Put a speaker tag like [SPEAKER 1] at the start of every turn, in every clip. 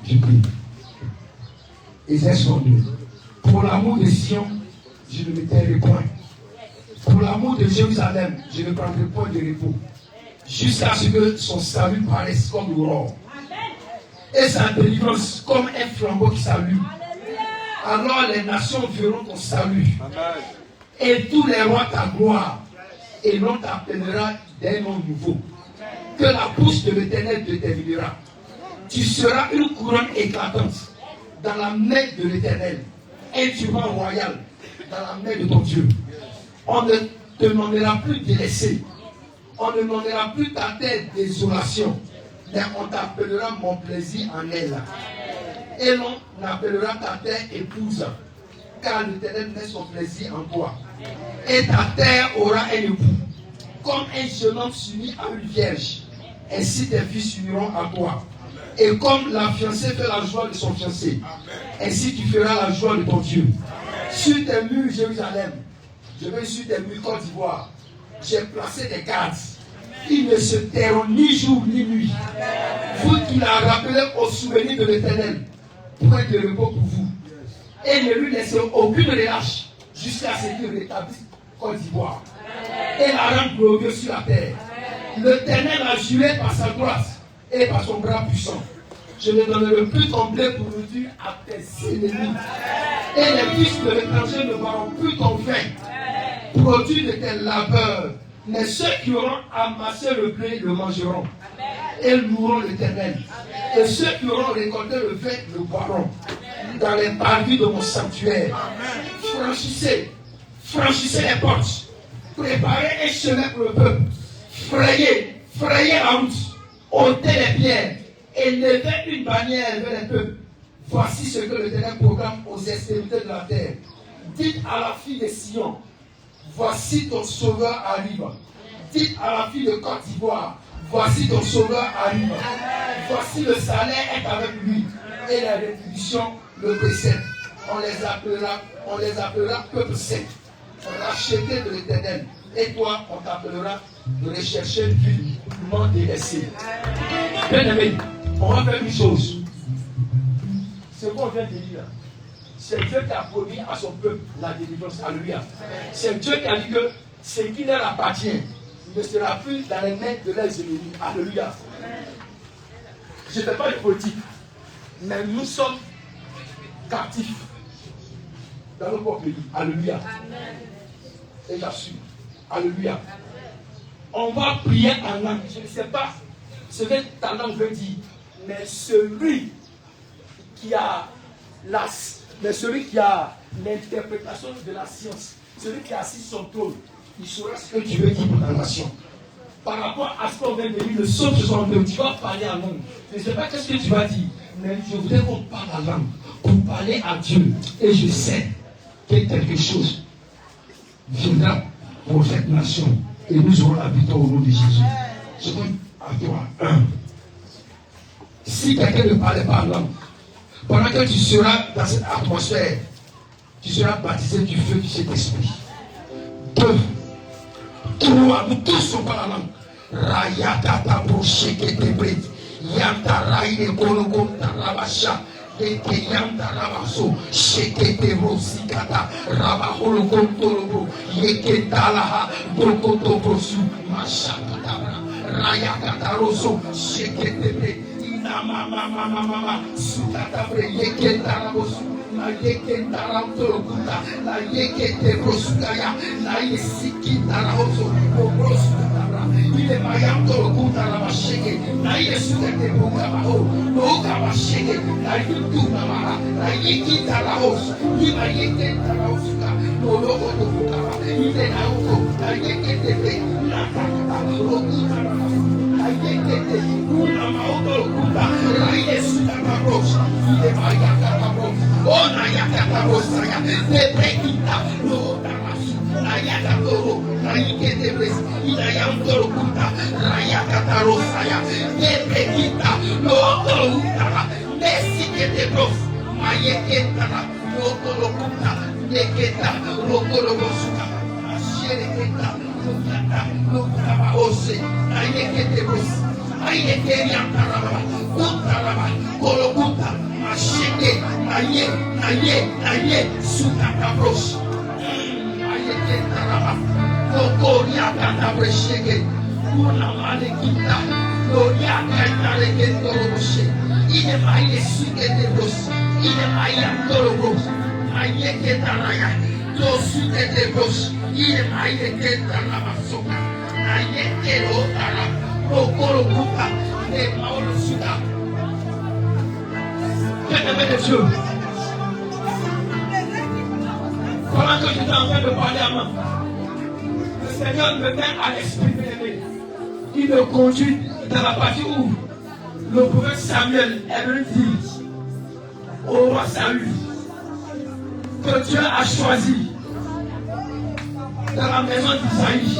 [SPEAKER 1] Je prie. Ésaïe 62. Pour l'amour de Sion, je ne me tairai point. Pour l'amour de Jérusalem, je ne prendrai point de repos. Jusqu'à ce que son salut paraisse comme l'aurore. Et sa délivrance comme un flambeau qui s'allume. Alors les nations verront ton salut. Et tous les rois ta gloire. Et l'on t'appellera d'un nom nouveau. Que la bouche de l'Éternel te déterminera. Tu seras une couronne éclatante dans la main de l'Éternel. Un turban royal dans la main de ton Dieu. On ne te nommera plus délaissé. On ne nommera plus ta terre désolation. Mais on t'appellera mon plaisir en elle. Et l'on appellera ta terre épouse. Car l'Éternel met son plaisir en toi. Et ta terre aura un époux. Comme un jeune homme s'unit à une vierge. Ainsi tes fils s'uniront à toi. Et comme la fiancée fait la joie de son fiancé, ainsi tu feras la joie de ton Dieu. Sur tes murs, Jérusalem, je vais sur tes murs Côte d'Ivoire, j'ai placé des gardes. Ils ne se tairont ni jour ni nuit. Vous qui la rappelez au souvenir de l'Éternel, point de repos pour vous. Et ne lui laissez aucune relâche jusqu'à ce qu'il rétablisse Côte d'Ivoire. Et la rende glorieuse sur la terre. L'Éternel a juré par sa grâce et par son bras puissant. Je ne donnerai plus ton blé pour nourrir à tes ennemis. Et les fils de l'étranger ne boiront plus ton vin, produit de tes labeurs. Mais ceux qui auront amassé le blé le mangeront. Et loueront l'Éternel. Et ceux qui auront récolté le vin le boiront. Dans les parvis de mon sanctuaire. Franchissez les portes. Préparez un chemin pour le peuple. Frayez la route. Ôtez les pierres et levez une bannière vers les peuples. Voici ce que l'Éternel proclame aux extrémités de la terre. Dites à la fille de Sion, voici ton sauveur arrive. Dites à la fille de Côte d'Ivoire, voici ton sauveur arrive. Voici le salaire est avec lui et la rétribution le précède. On les appellera peuple saint, racheté de l'Éternel. Et toi, on t'appellera de rechercher une ville non délaissée. Bien aimé, on va faire une chose. Ce qu'on vient de dire, c'est Dieu qui a promis à son peuple la délivrance. Alléluia. C'est Dieu qui a dit que ce qui leur appartient ne sera plus dans les mains de leurs ennemis. Alléluia. Je ne fais pas de politique, mais nous sommes captifs dans notre propre pays. Alléluia. Et j'assure. Alléluia. On va prier en langue. Je ne sais pas ce que ta langue veut dire, mais celui qui a l'interprétation de la science, celui qui a assis son trône, il saura ce que tu veux dire pour la nation. Par rapport à ce qu'on vient de dire, le psaume 62, tu vas parler en langue. Je ne sais pas qu'est-ce que tu vas dire, mais je voudrais qu'on parle en langue pour parler à Dieu. Et je sais que quelque chose viendra pour cette nation. Et nous aurons la victoire au nom de Jésus. Je donne à toi. Si quelqu'un ne parlait pas en langue, pendant que tu seras dans cette atmosphère, tu seras baptisé du feu du Saint-Esprit. 2, 3, nous tous sommes pas la langue. Rayakata brocheke tebre, yantaraïne koloko tarabasha, ete yantarabaso, shekete rosikata, rabaholokom torobo, yeketalaha, brokoto brosu, mashakatabra, rayakata roso, shekete tebre, inamamamamamama, sukatabre, yeketarabosu. La yeketarautorokuta, la yeketebrosukaya, la yesikitaraoso, obrosukatara, ile mayantorokuta la masheke, la yesuketebrokamaho, nokamasheke, la yutunamara, la yekitaraoso, ila yeketaraosuka, nolokotokukara, ile nauto, la yeketebre, la kakata, rokutaramasu, la yekete, una mautorokuta, la yesukatabrosa, ile mayakatabrosa. Ona yakatarosaya, debrekita, no damasu, la yakatoro, la yiketebres, ila yantorokuta, la yakatarosaya, debrekita, no toroutara, nesiketebros, mayeketara, no torokuta, neketa, no torobosuka, ashereketa, no kata, no tabaose, la yeketebros, ayekeriantaraba, kuntaraba, kolokuta, naïe, sous ta cabroche. Aïe, taraba. Lokoria katabreshege. Una male kita. Loria katarege toroboshe. Ine maïe suke de bros. Ine maïe torobos. Aïe ketaraya. To suke de bros. Ine maïe ketarabasoka. Aïe kero tara. Lokoro buka. Ne maolo suka. Bien-aimé de Dieu. Pendant que j'étais en train de parler à moi, le Seigneur me met à l'esprit bien-aimé. Il me conduit dans la partie où le prophète Samuel est venu dire au roi Saül que Dieu a choisi dans la maison d'Isaïe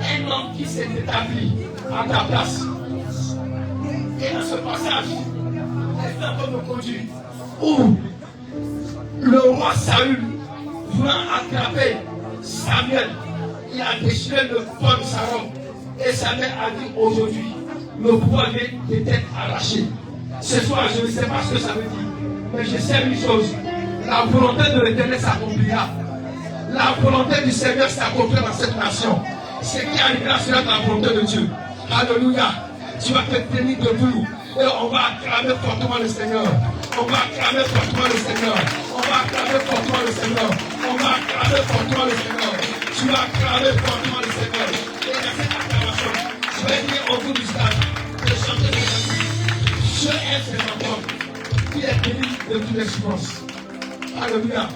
[SPEAKER 1] un homme qui s'est établi à ta place. Et dans ce passage, est en train de me conduire où le roi Saül voulant attraper Samuel, il a déchiré le pan de sa robe. Et Samuel a dit aujourd'hui, le pouvoir vient d'être arraché. Ce soir, je ne sais pas ce que ça veut dire, mais je sais une chose, la volonté de l'Éternel s'accomplira. La volonté du Seigneur s'accomplira dans cette nation. Ce qui arrivera sera la volonté de Dieu. Alléluia. Tu vas te tenir debout. Et on va acclamer fortement le Seigneur. On va acclamer fortement le Seigneur. On va acclamer fortement le Seigneur. On va acclamer fortement le Seigneur. Tu vas acclamer fortement le Seigneur. Et dans cette acclamation, je vais dire au bout du stade de chanter des chansons. Je aime ces enfants qui est béni de toutes les souffrances. Alléluia.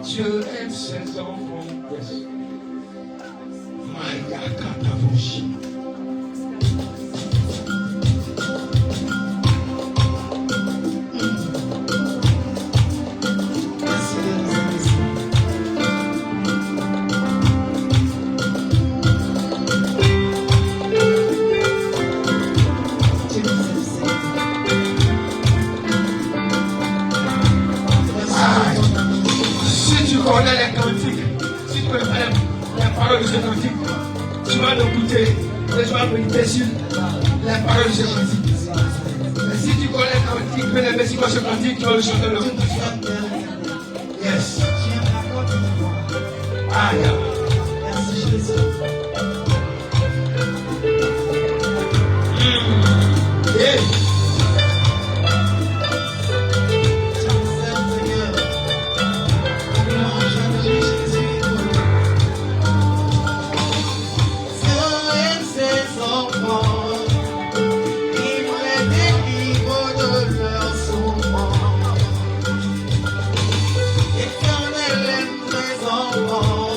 [SPEAKER 1] Dieu aime ses enfants. Yes. Maya Katavoshi. De ce cantique, tu vas l'écouter et tu vas méditer sur les paroles de ce cantique. Et si tu connais le cantique, bien aimé, si tu connais ce cantique, tu vas le chanter le cantique. Yes. Aïe. Merci Jésus. Yeah.
[SPEAKER 2] Éternel aime les enfants.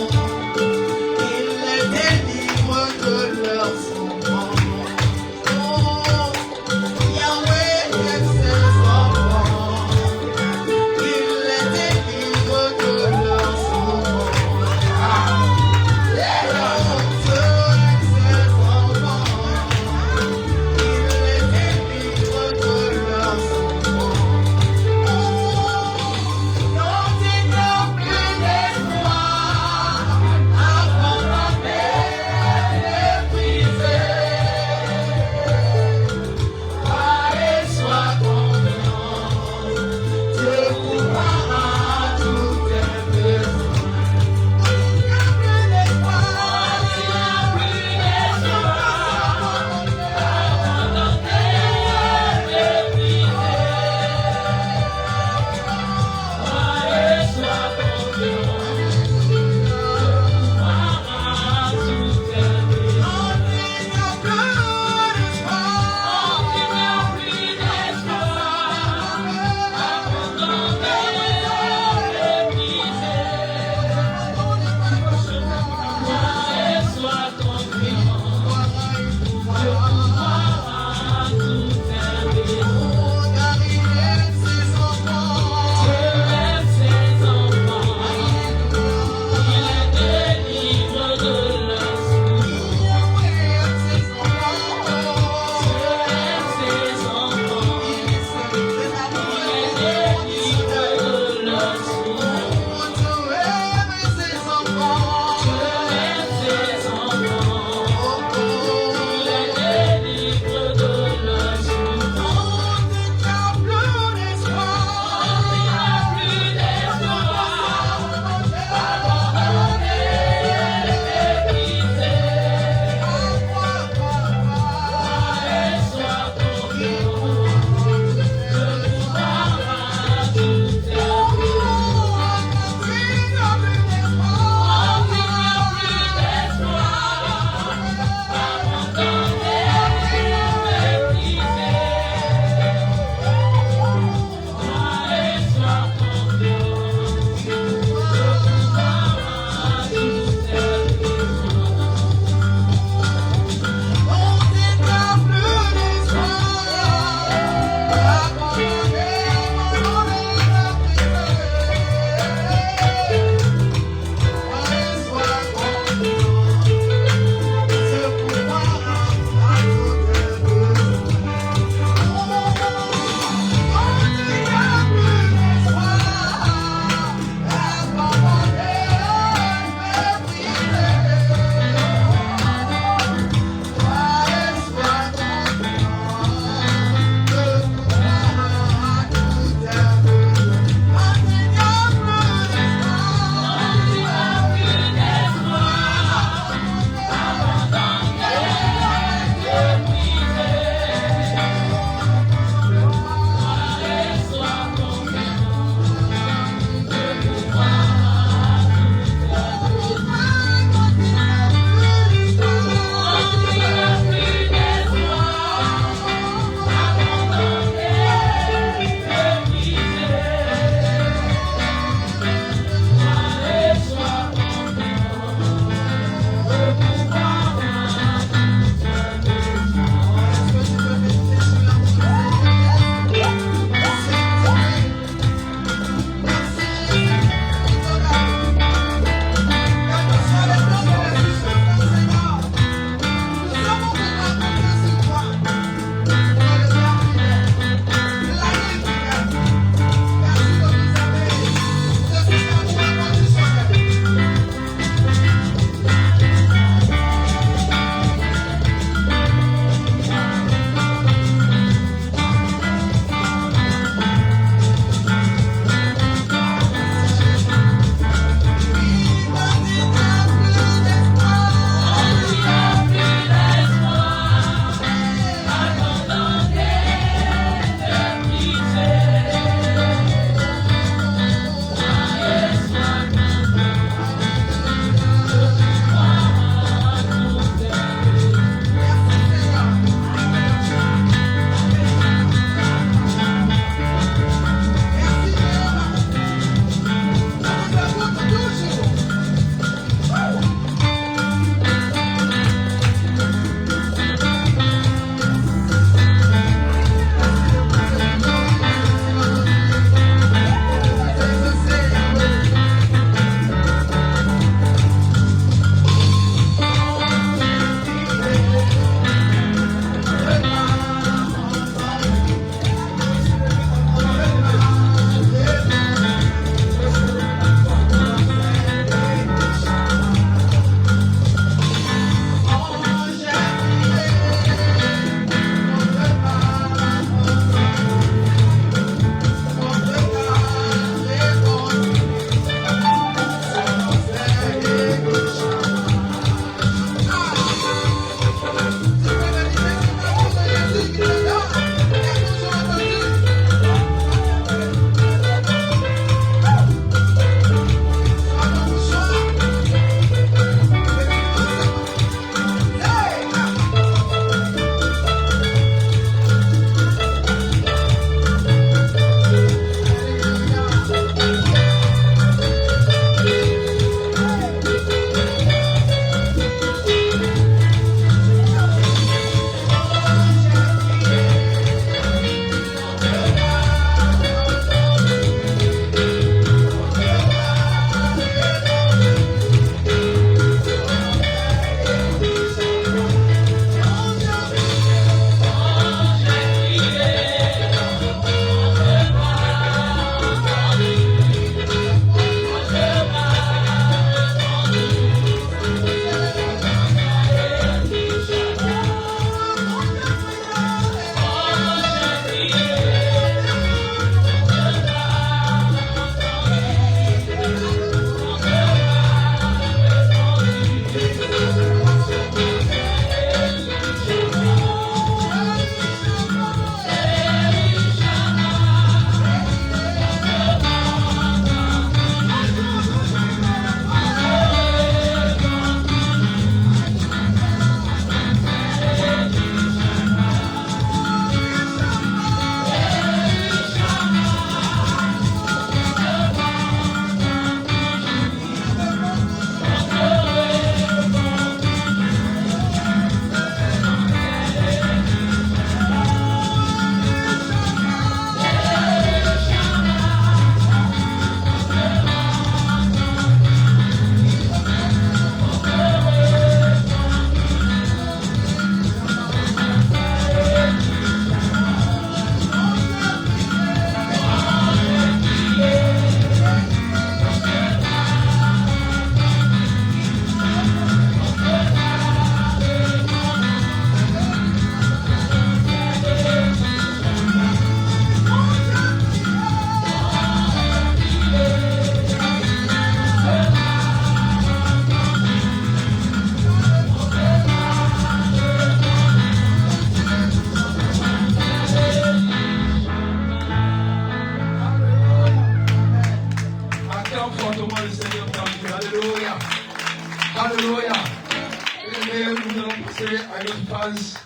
[SPEAKER 1] phase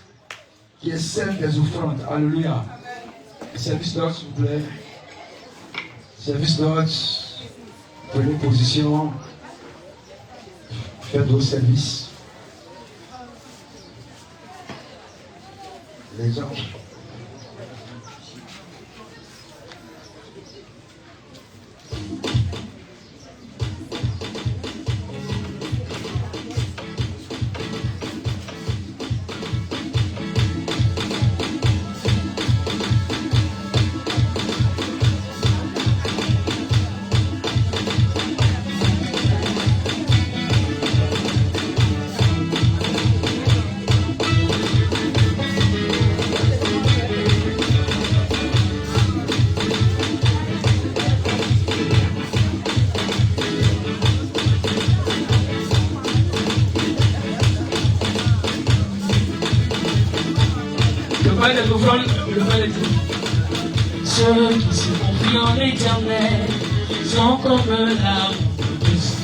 [SPEAKER 1] qui est celle des offrandes. Alléluia. Service d'ordre, s'il vous plaît. Service d'ordre. Prenez position. Faites vos services. Les gens.
[SPEAKER 2] Ceux qui se confient en l'Éternel sont comme l'arbre de Sion.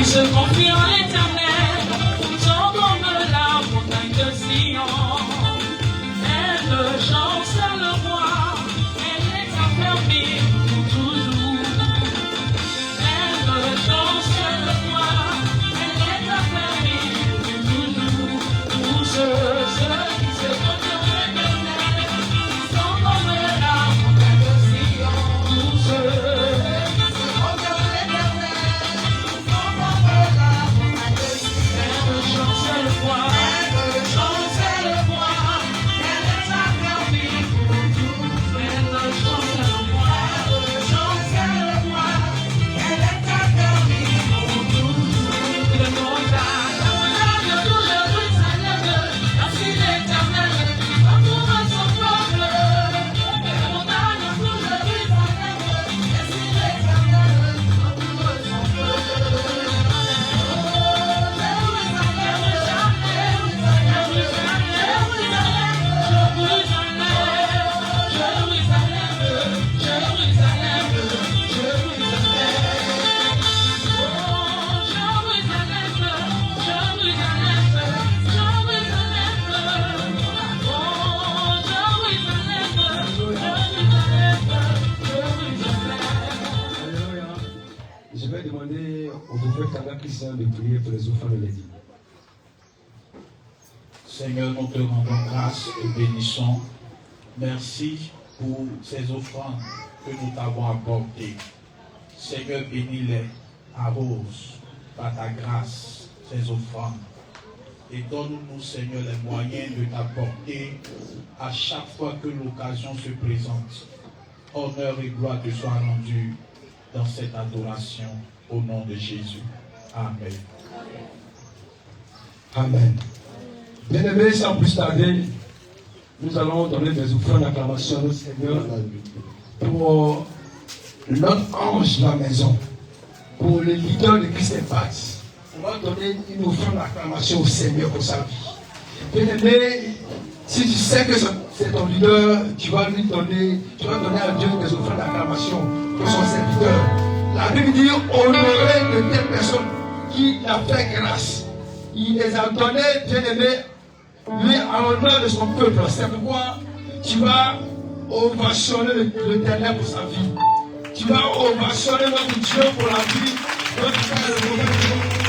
[SPEAKER 2] Se confie en l'Éternel, sont comme la montagne de Sion. Elle chancelle le roi, elle est affermie pour toujours. Elle chancelle le roi, elle est affermie pour toujours. Pour ceux qui se confient en l'Éternel, sont comme la montagne de Sion. Pour ceux
[SPEAKER 1] Je vais demander au prophète Alain Christian de prier pour les offrandes de l'église.
[SPEAKER 3] Seigneur, nous te rendons grâce et bénissons. Merci pour ces offrandes que nous t'avons apportées. Seigneur, bénis-les, arrose par ta grâce ces offrandes. Et donne-nous, Seigneur, les moyens de t'apporter à chaque fois que l'occasion se présente. Honneur et gloire te soient rendus dans cette adoration au nom de Jésus. Amen.
[SPEAKER 1] Amen. Bien-aimés, sans plus tarder, nous allons donner des offrandes d'acclamation à notre Seigneur pour notre ange de la maison, pour le leader de Christ Impact. On va donner une offrande d'acclamation au Seigneur pour sa vie. Bien-aimé, si tu sais que c'est ton leader, tu vas donner à Dieu des offrandes d'acclamation pour son serviteur. La Bible dit honorer de telles personnes qui a fait grâce. Il les a donnés, bien-aimés, lui en honneur de son peuple. C'est pourquoi tu vas ovationner l'Éternel pour sa vie. Tu vas ovationner notre Dieu pour la vie de notre frère le prophète.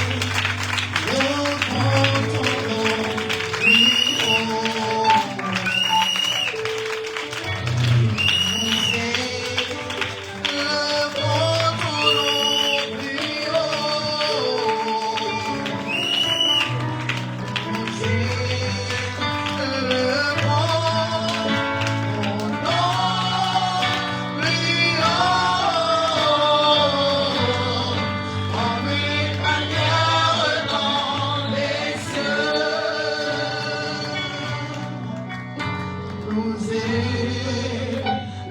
[SPEAKER 2] Amen.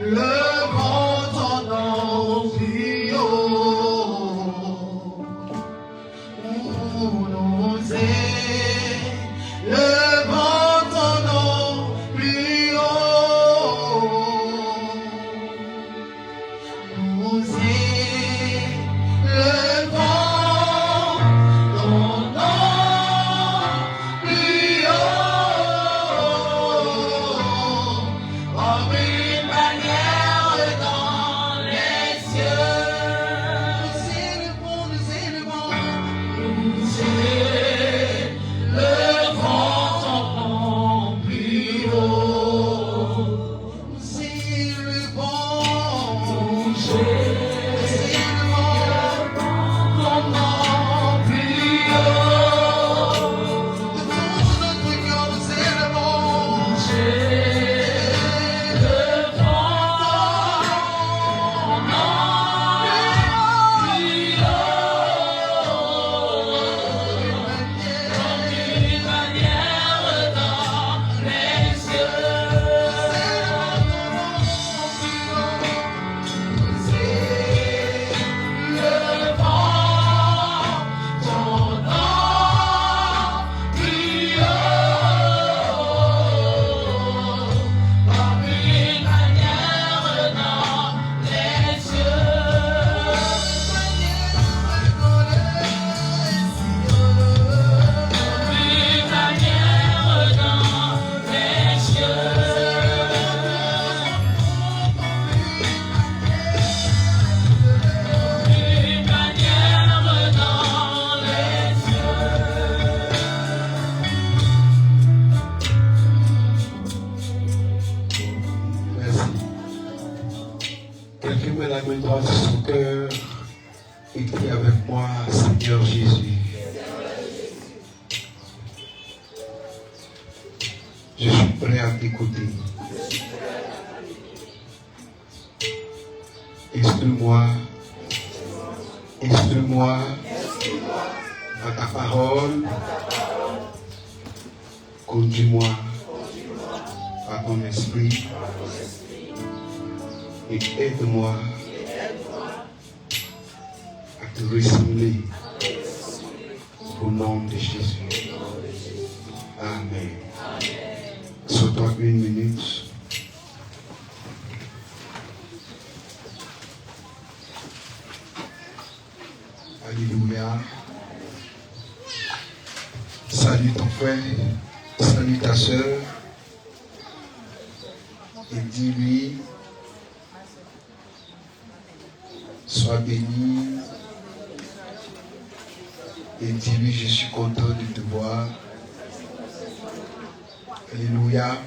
[SPEAKER 4] le grand ton nom plus haut. Nous le grand ton nom plus haut. Nous le grand ton nom plus haut. Comme une bannière dans les cieux. Nous le grand ton nom plus haut. Nous le grand ton nom plus haut. De tout notre cœur nous élevons. Le grand ton nom plus haut. Comme une bannière dans les cieux. Le grand ton nom plus haut. Comme une bannière dans les cieux. Une bannière dans les cieux. Une bannière dans les cieux.
[SPEAKER 1] Merci. Quelqu'un met la main droite sur son cœur et crie avec moi, Seigneur Jésus. Je suis prêt à t'écouter. Instruis-moi à ta parole. Conduis-moi par ton esprit et aide-moi à te ressembler au nom de Jésus. Amen. Sur toi 1 minute. Alléluia. Salut ton frère, salut ta soeur. Et dis-lui, sois béni. Et dis-lui, je suis content de te voir. Alléluia.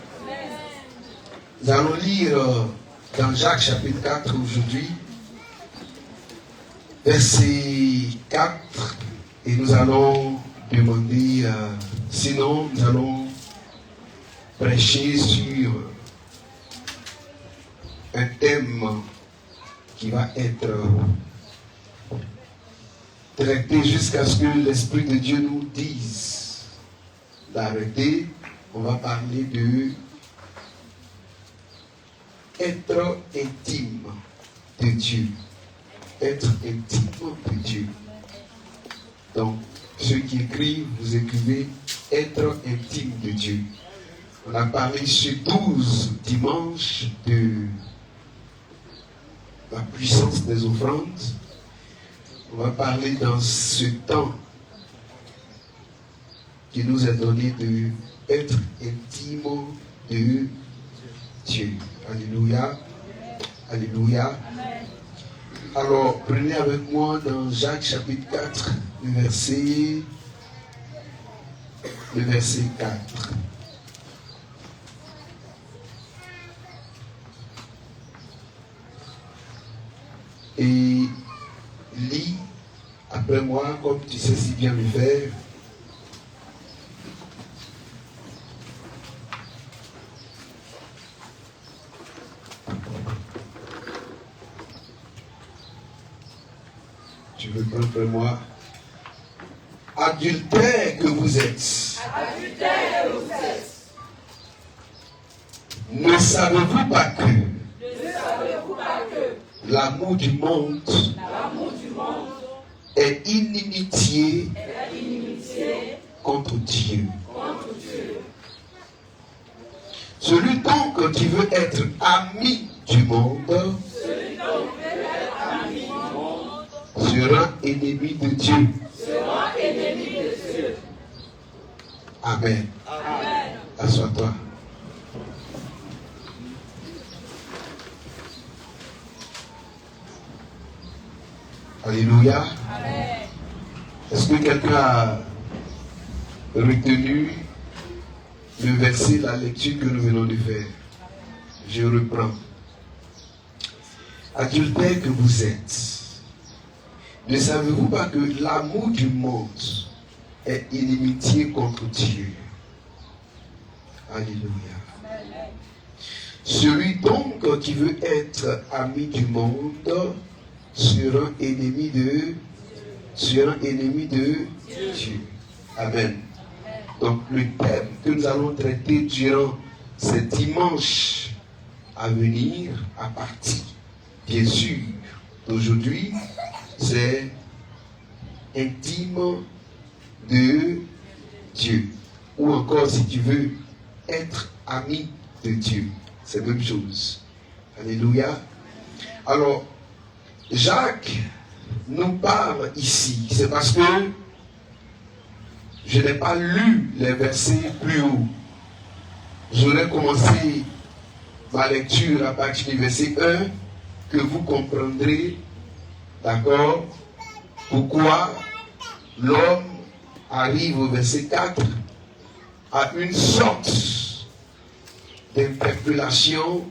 [SPEAKER 1] Nous allons lire dans Jacques chapitre 4 aujourd'hui, verset 4, et nous allons demander, sinon nous allons prêcher sur un thème qui va être traité jusqu'à ce que l'Esprit de Dieu nous dise d'arrêter. On va parler de être intime de Dieu. Être intime de Dieu. Donc, ceux qui écrivent, vous écrivez être intime de Dieu. On a parlé sur 12 dimanches de la puissance des offrandes. On va parler dans ce temps qui nous est donné de être intime de Dieu. Alléluia. Alléluia. Alors, prenez avec moi dans Jacques chapitre 4, le verset 4. Et lis après moi, comme tu sais si bien le faire. Tu veux prendre après moi. Adultère que vous êtes. Ne savez-vous pas que l'amour du monde est inimitié contre Dieu. Celui donc qui veut être ami du monde sera ennemi de Dieu. Amen. Assois-toi. Alléluia. Est-ce que quelqu'un a retenu le verset, la lecture que nous venons de faire? Je reprends. Adultère que vous êtes, ne savez-vous pas que l'amour du monde est inimitié contre Dieu? Alléluia. Celui donc qui veut être ami du monde sera ennemi de Dieu. Amen. Donc le thème que nous allons traiter durant ces dimanches à venir, à partir bien sûr d'aujourd'hui, c'est intime de Dieu. Ou encore, si tu veux, être ami de Dieu. C'est la même chose. Alléluia. Alors, Jacques nous parle ici. C'est parce que je n'ai pas lu les versets plus haut. J'aurais commencé ma lecture à partir du verset 1 que vous comprendrez, d'accord, pourquoi l'homme arrive au verset 4 à une sorte d'interpellation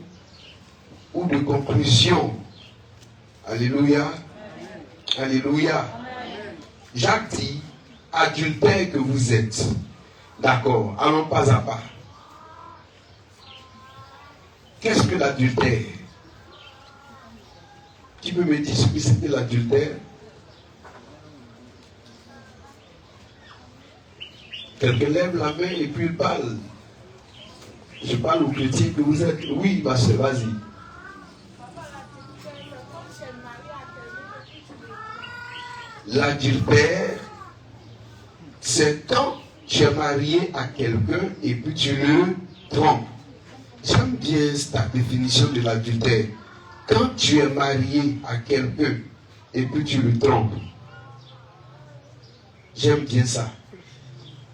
[SPEAKER 1] ou de conclusion. Alléluia. Alléluia. Jacques dit, adultère que vous êtes. D'accord, allons pas à pas. Qu'est-ce que l'adultère? Qui peut me dire ce que c'était l'adultère? Quelqu'un lève la main et puis il parle. Je parle aux chrétiens que vous êtes. Oui, ma soeur, vas-y. L'adultère, c'est quand tu es marié à quelqu'un et puis tu le trompes. J'aime bien ta définition de l'adultère. Quand tu es marié à quelqu'un et puis tu le trompes. J'aime bien ça.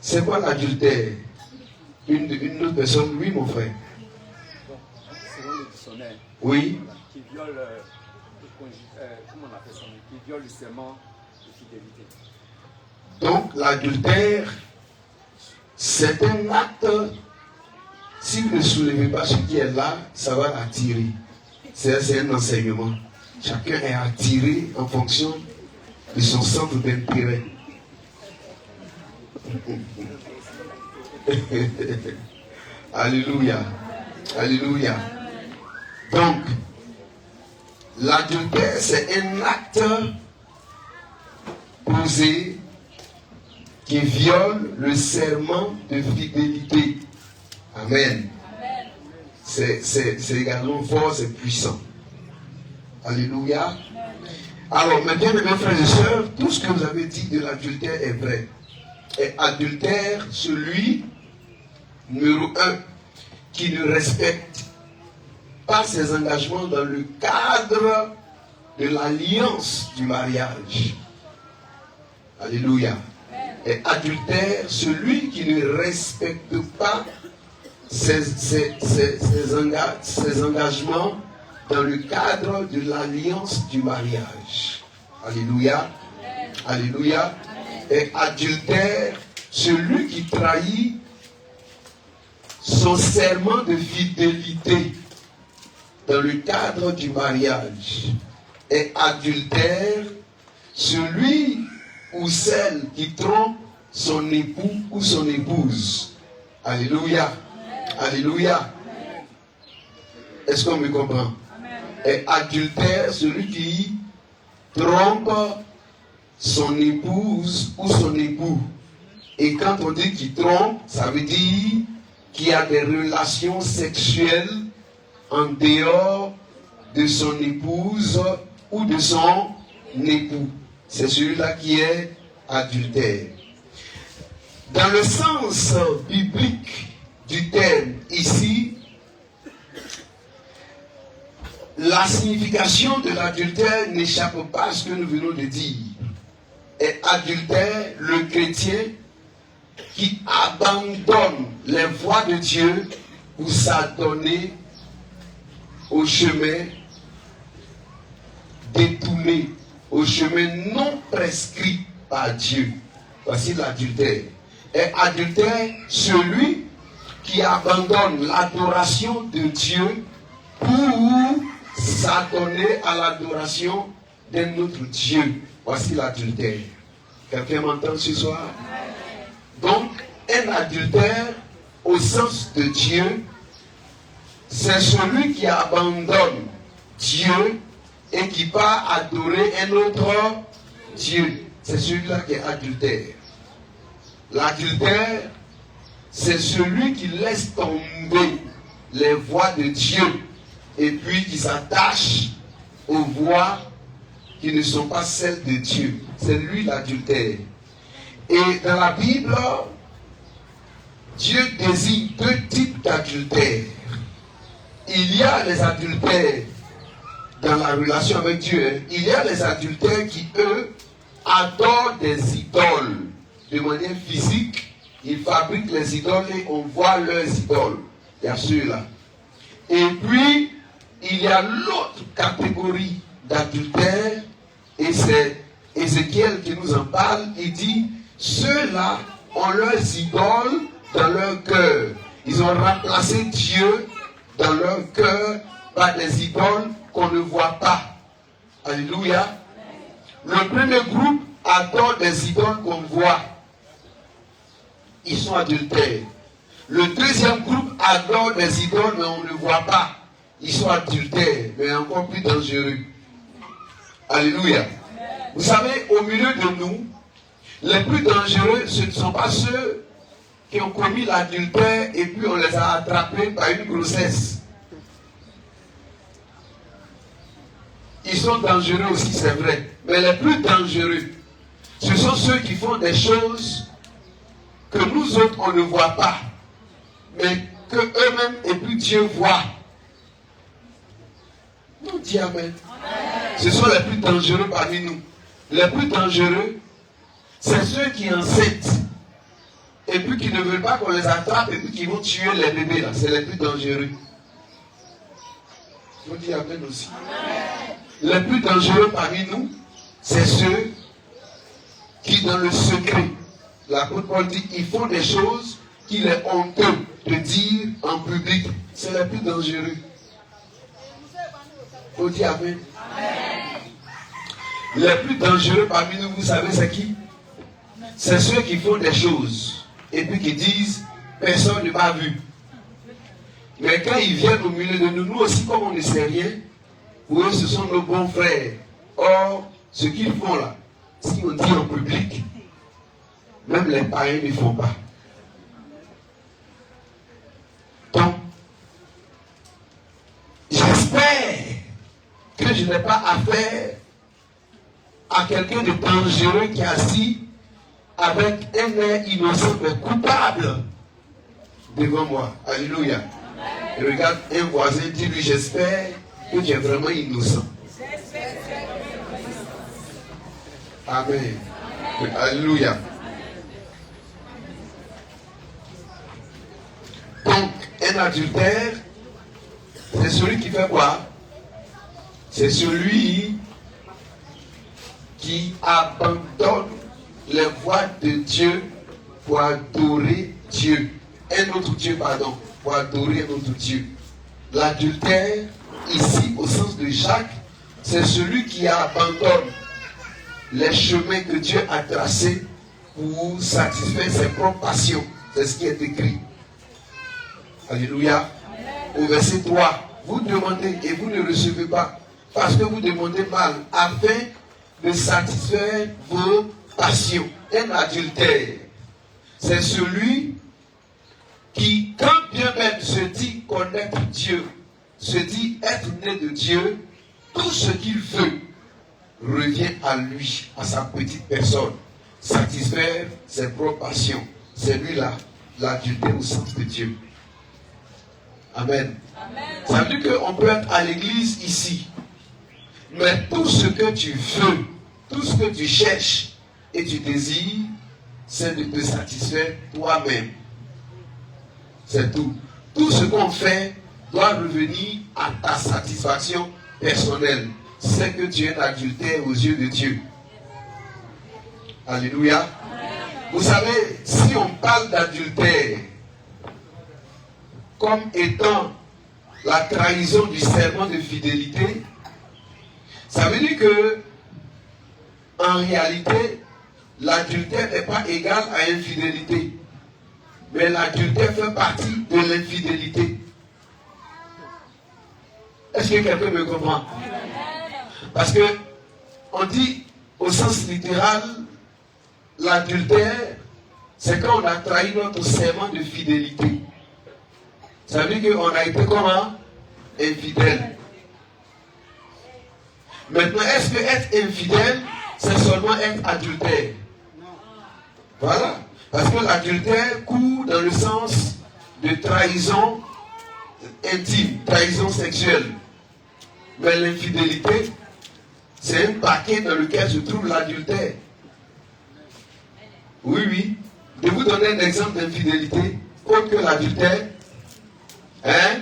[SPEAKER 1] C'est quoi l'adultère? Une autre personne, oui mon frère.
[SPEAKER 5] Selon le dictionnaire.
[SPEAKER 1] Oui.
[SPEAKER 5] Qui viole, comment on appelle ça? Qui viole le serment de fidélité.
[SPEAKER 1] Donc l'adultère, c'est un acte. Si vous ne soulevez pas ce qui est là, ça va l'attirer. C'est un enseignement. Chacun est attiré en fonction de son centre d'intérêt. Alléluia. Alléluia. Donc, l'adultère, c'est un acte posé qui viole le serment de fidélité. Amen. C'est également fort, c'est puissant. Alléluia. Alors, mes bien-aimés frères et sœurs, tout ce que vous avez dit de l'adultère est vrai. Et adultère, celui, numéro 1, qui ne respecte pas ses engagements dans le cadre de l'alliance du mariage. Alléluia. Et adultère, celui qui ne respecte pas ses engagements dans le cadre de l'alliance du mariage. Alléluia. Alléluia. Et adultère, celui qui trahit son serment de fidélité dans le cadre du mariage. Et adultère, celui ou celle qui trompe son époux ou son épouse. Alléluia. Alléluia. Est-ce qu'on me comprend? Et adultère, celui qui trompe son épouse ou son époux. Et quand on dit qu'il trompe, ça veut dire qu'il y a des relations sexuelles
[SPEAKER 6] en dehors de son épouse ou de son époux. C'est celui-là qui est adultère. Dans le sens biblique du terme ici, la signification de l'adultère n'échappe pas à ce que nous venons de dire. Et adultère, le chrétien qui abandonne les voies de Dieu pour s'adonner au chemin détourné, au chemin non prescrit par Dieu. Voici l'adultère. Et adultère, celui qui abandonne l'adoration de Dieu pour s'adonner à l'adoration d'un autre Dieu. Voici l'adultère. Quelqu'un m'entend ce soir? Donc, un adultère, au sens de Dieu, c'est celui qui abandonne Dieu et qui part adorer un autre Dieu. C'est celui-là qui est adultère. L'adultère, c'est celui qui laisse tomber les voies de Dieu et puis qui s'attache aux voies qui ne sont pas celles de Dieu. C'est lui l'adultère. Et dans la Bible, Dieu désigne deux types d'adultère. Il y a les adultères dans la relation avec Dieu. Il y a les adultères qui, eux, adorent des idoles de manière physique. Ils fabriquent les idoles et on voit leurs idoles. Il y a ceux-là. Et puis, il y a l'autre catégorie d'adultères, et c'est Ézéchiel qui nous en parle. Il dit, ceux-là ont leurs idoles dans leur cœur. Ils ont remplacé Dieu dans leur cœur par des idoles qu'on ne voit pas. Alléluia. Le premier groupe adore des idoles qu'on voit. Ils sont adultères. Le deuxième groupe adore des idoles mais on ne voit pas. Ils sont adultères, mais encore plus dangereux. Alléluia. Vous savez, au milieu de nous, les plus dangereux, ce ne sont pas ceux qui ont commis l'adultère et puis on les a attrapés par une grossesse. Ils sont dangereux aussi, c'est vrai. Mais les plus dangereux, ce sont ceux qui font des choses que nous autres, on ne voit pas. Mais que eux-mêmes et puis Dieu voit. Nous dis Amen. Ce sont les plus dangereux parmi nous. Les plus dangereux, c'est ceux qui enceintent et puis qui ne veulent pas qu'on les attrape et puis qui vont tuer les bébés là. C'est les plus dangereux. Vous dites Amen aussi. Amen. Les plus dangereux parmi nous, c'est ceux qui dans le secret, l'apôtre Paul dit, ils font des choses qu'il est honteux de dire en public. C'est les plus dangereux. Vous dites Amen. Amen. Les plus dangereux parmi nous, vous savez c'est qui? C'est ceux qui font des choses et puis qui disent personne ne m'a vu. Mais quand ils viennent au milieu de nous, nous aussi comme on ne sait rien, pour eux ce sont nos bons frères. Or, ce qu'ils font là, si on dit en public, même les païens ne font pas. Donc, j'espère que je n'ai pas affaire à quelqu'un de dangereux qui est assis avec un air innocent mais coupable devant moi. Alléluia. Et regarde un voisin, dis-lui, j'espère que tu es vraiment innocent. Amen. Alléluia. Donc, un adultère, c'est celui qui fait quoi? C'est celui qui abandonne les voies de Dieu pour adorer Dieu. Un autre Dieu, pardon, pour adorer un autre Dieu. L'adultère, ici, au sens de Jacques, c'est celui qui abandonne les chemins que Dieu a tracés pour satisfaire ses propres passions. C'est ce qui est écrit. Alléluia. Au verset 3, vous demandez et vous ne recevez pas, parce que vous demandez mal, afin de satisfaire vos passions. Un adultère, c'est celui qui, quand bien même se dit connaître Dieu, se dit être né de Dieu, tout ce qu'il veut revient à lui, à sa petite personne. Satisfaire ses propres passions. C'est lui là, l'adultère au sens de Dieu. Amen. Ça veut dire qu'on peut être à l'église ici. Mais tout ce que tu veux, tout ce que tu cherches et tu désires, c'est de te satisfaire toi-même. C'est tout. Tout ce qu'on fait doit revenir à ta satisfaction personnelle. C'est que tu es un adultère aux yeux de Dieu. Alléluia. Vous savez, si on parle d'adultère comme étant la trahison du serment de fidélité, ça veut dire que en réalité, l'adultère n'est pas égal à infidélité. Mais l'adultère fait partie de l'infidélité. Est-ce que quelqu'un me comprend? Parce que on dit au sens littéral, l'adultère, c'est quand on a trahi notre serment de fidélité. Ça veut dire qu'on a été comment? Infidèle. Maintenant, est-ce que être infidèle, c'est seulement être adultère? Voilà. Parce que l'adultère court dans le sens de trahison intime, trahison sexuelle. Mais l'infidélité, c'est un paquet dans lequel se trouve l'adultère. Oui, oui. Je vais vous donner un exemple d'infidélité autre que l'adultère. Hein?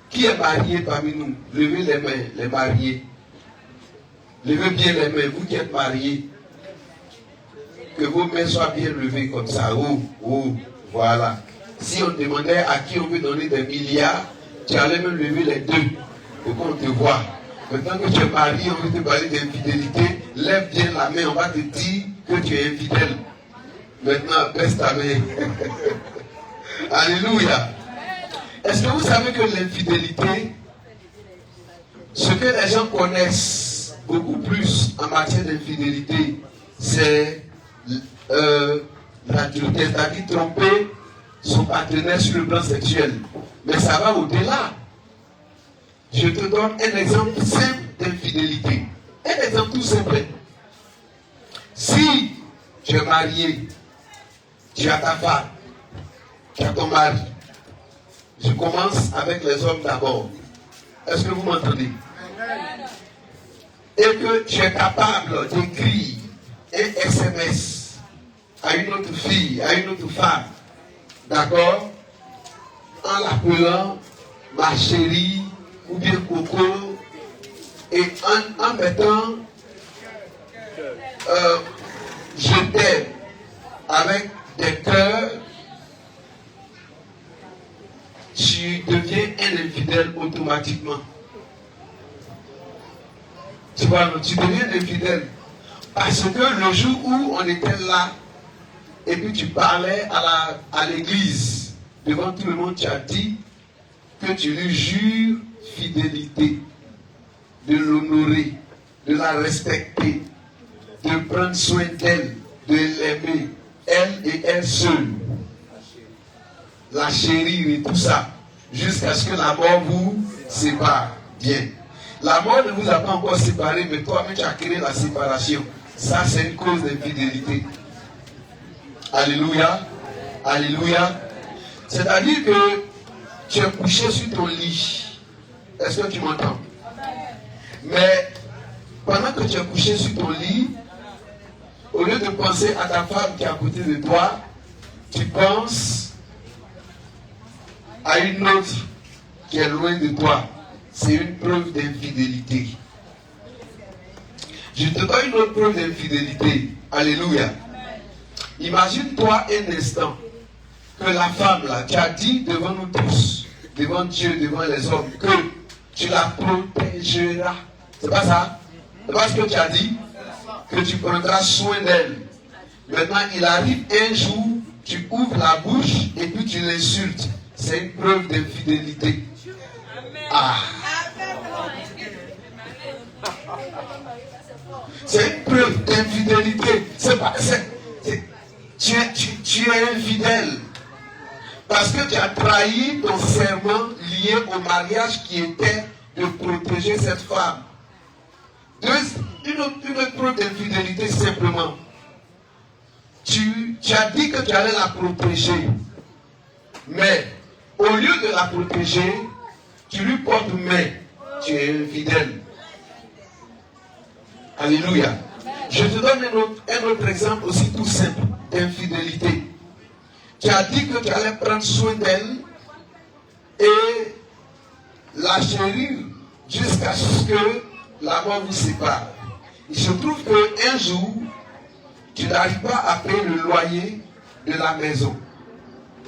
[SPEAKER 6] Qui est marié parmi nous? Levez les mains, les mariés. Levez bien les mains, vous qui êtes mariés. Que vos mains soient bien levées comme ça. Oh, oh, voilà. Si on demandait à qui on veut donner des milliards, tu allais même lever les deux pour qu'on te voit. Maintenant que tu es marié, on veut te parler d'infidélité, lève bien la main, on va te dire que tu es infidèle. Maintenant, baisse ta main. Alléluia. Est-ce que vous savez que l'infidélité, ce que les gens connaissent beaucoup plus en matière d'infidélité, c'est l'adultère, c'est-à-dire tromper son partenaire sur le plan sexuel. Mais ça va au-delà. Je te donne un exemple simple d'infidélité. Un exemple tout simple. Si tu es marié, tu as ta femme, tu as ton mari. Je commence avec les hommes d'abord. Est-ce que vous m'entendez? Et que tu es capable d'écrire un SMS à une autre fille, à une autre femme, d'accord, en l'appelant ma chérie ou bien Coco, et en mettant je t'aime avec des cœurs, tu deviens un infidèle automatiquement. Tu vois, tu deviens infidèle. Parce que le jour où on était là, et puis tu parlais à l'église, devant tout le monde, tu as dit que tu lui jures fidélité, de l'honorer, de la respecter, de prendre soin d'elle, de l'aimer, elle et elle seule, la chérir et tout ça, jusqu'à ce que la mort vous sépare. Bien. La mort ne vous a pas encore séparé, mais toi-même tu as créé la séparation. Ça, c'est une cause d'infidélité. Alléluia. Alléluia. C'est-à-dire que tu es couché sur ton lit. Est-ce que tu m'entends? Mais pendant que tu es couché sur ton lit, au lieu de penser à ta femme qui est à côté de toi, tu penses à une autre qui est loin de toi. C'est une preuve d'infidélité. Je te donne une autre preuve d'infidélité. Alléluia. Imagine-toi un instant que la femme là, tu as dit devant nous tous, devant Dieu, devant les hommes, que tu la protégeras. C'est pas ça? C'est pas ce que tu as dit? Que tu prendras soin d'elle. Maintenant, il arrive un jour, tu ouvres la bouche et puis tu l'insultes. C'est une preuve d'infidélité. Ah! C'est une preuve d'infidélité. Tu es infidèle. Parce que tu as trahi ton serment lié au mariage qui était de protéger cette femme. Une autre preuve d'infidélité simplement. Tu as dit que tu allais la protéger. Mais au lieu de la protéger, tu lui portes main. Tu es infidèle. Alléluia. Je te donne un autre exemple aussi tout simple d'infidélité. Tu as dit que tu allais prendre soin d'elle et la chérir jusqu'à ce que la mort vous sépare. Il se trouve qu'un jour, tu n'arrives pas à payer le loyer de la maison.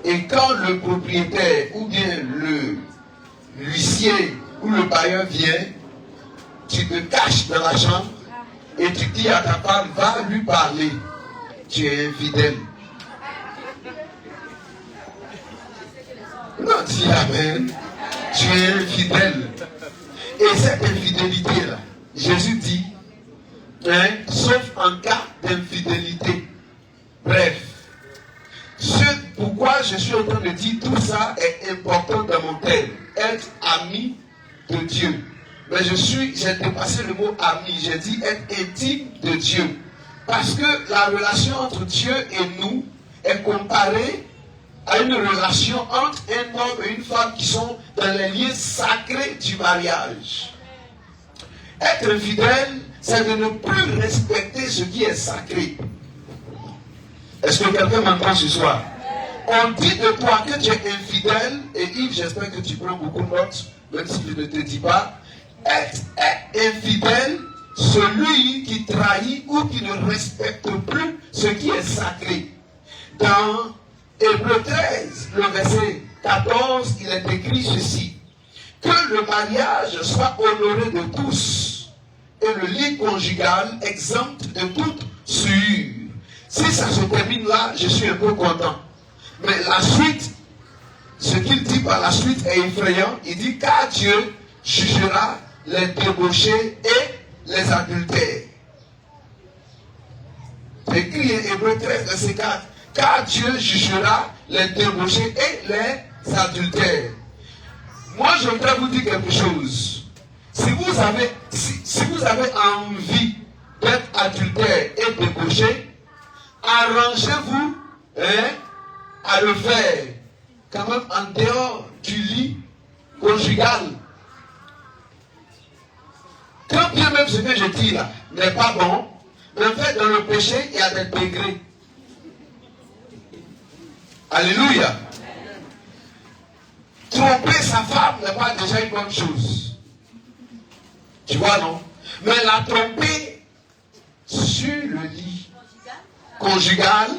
[SPEAKER 6] Et quand le propriétaire ou bien l'huissier ou le bailleur vient, tu te caches dans la chambre et tu dis à ta femme, va lui parler. Tu es infidèle. Non, dis amen. Tu es infidèle. Et cette infidélité-là, Jésus dit, sauf en cas d'infidélité. Bref, pourquoi je suis en train de dire tout ça est important dans mon thème. Être ami de Dieu. Mais j'ai dépassé le mot ami, j'ai dit être intime de Dieu. Parce que la relation entre Dieu et nous est comparée à une relation entre un homme et une femme qui sont dans les liens sacrés du mariage. Être fidèle, c'est de ne plus respecter ce qui est sacré. Est-ce que quelqu'un m'entend ce soir? On dit de toi que tu es infidèle, et Yves, j'espère que tu prends beaucoup de notes, même si je ne te dis pas. Être infidèle, celui qui trahit ou qui ne respecte plus ce qui est sacré. Dans Hébreux 13, le verset 14, il est écrit ceci. Que le mariage soit honoré de tous et le lit conjugal exempt de toute souillure. Si ça se termine là, je suis un peu content. Mais la suite, ce qu'il dit par la suite est effrayant. Il dit car Dieu jugera les débauchés et les adultères. C'est écrit en Hébreux 13, verset 4. Car Dieu jugera les débauchés et les adultères. Moi, je voudrais vous dire quelque chose. Si vous avez envie d'être adultère et débauché, arrangez-vous à le faire quand même en dehors du lit conjugal. Quand bien même ce que je dis là n'est pas bon, mais en fait dans le péché il y a des degrés. Alléluia. Tromper sa femme n'est pas déjà une bonne chose. Tu vois, non? Mais la tromper sur le lit conjugal,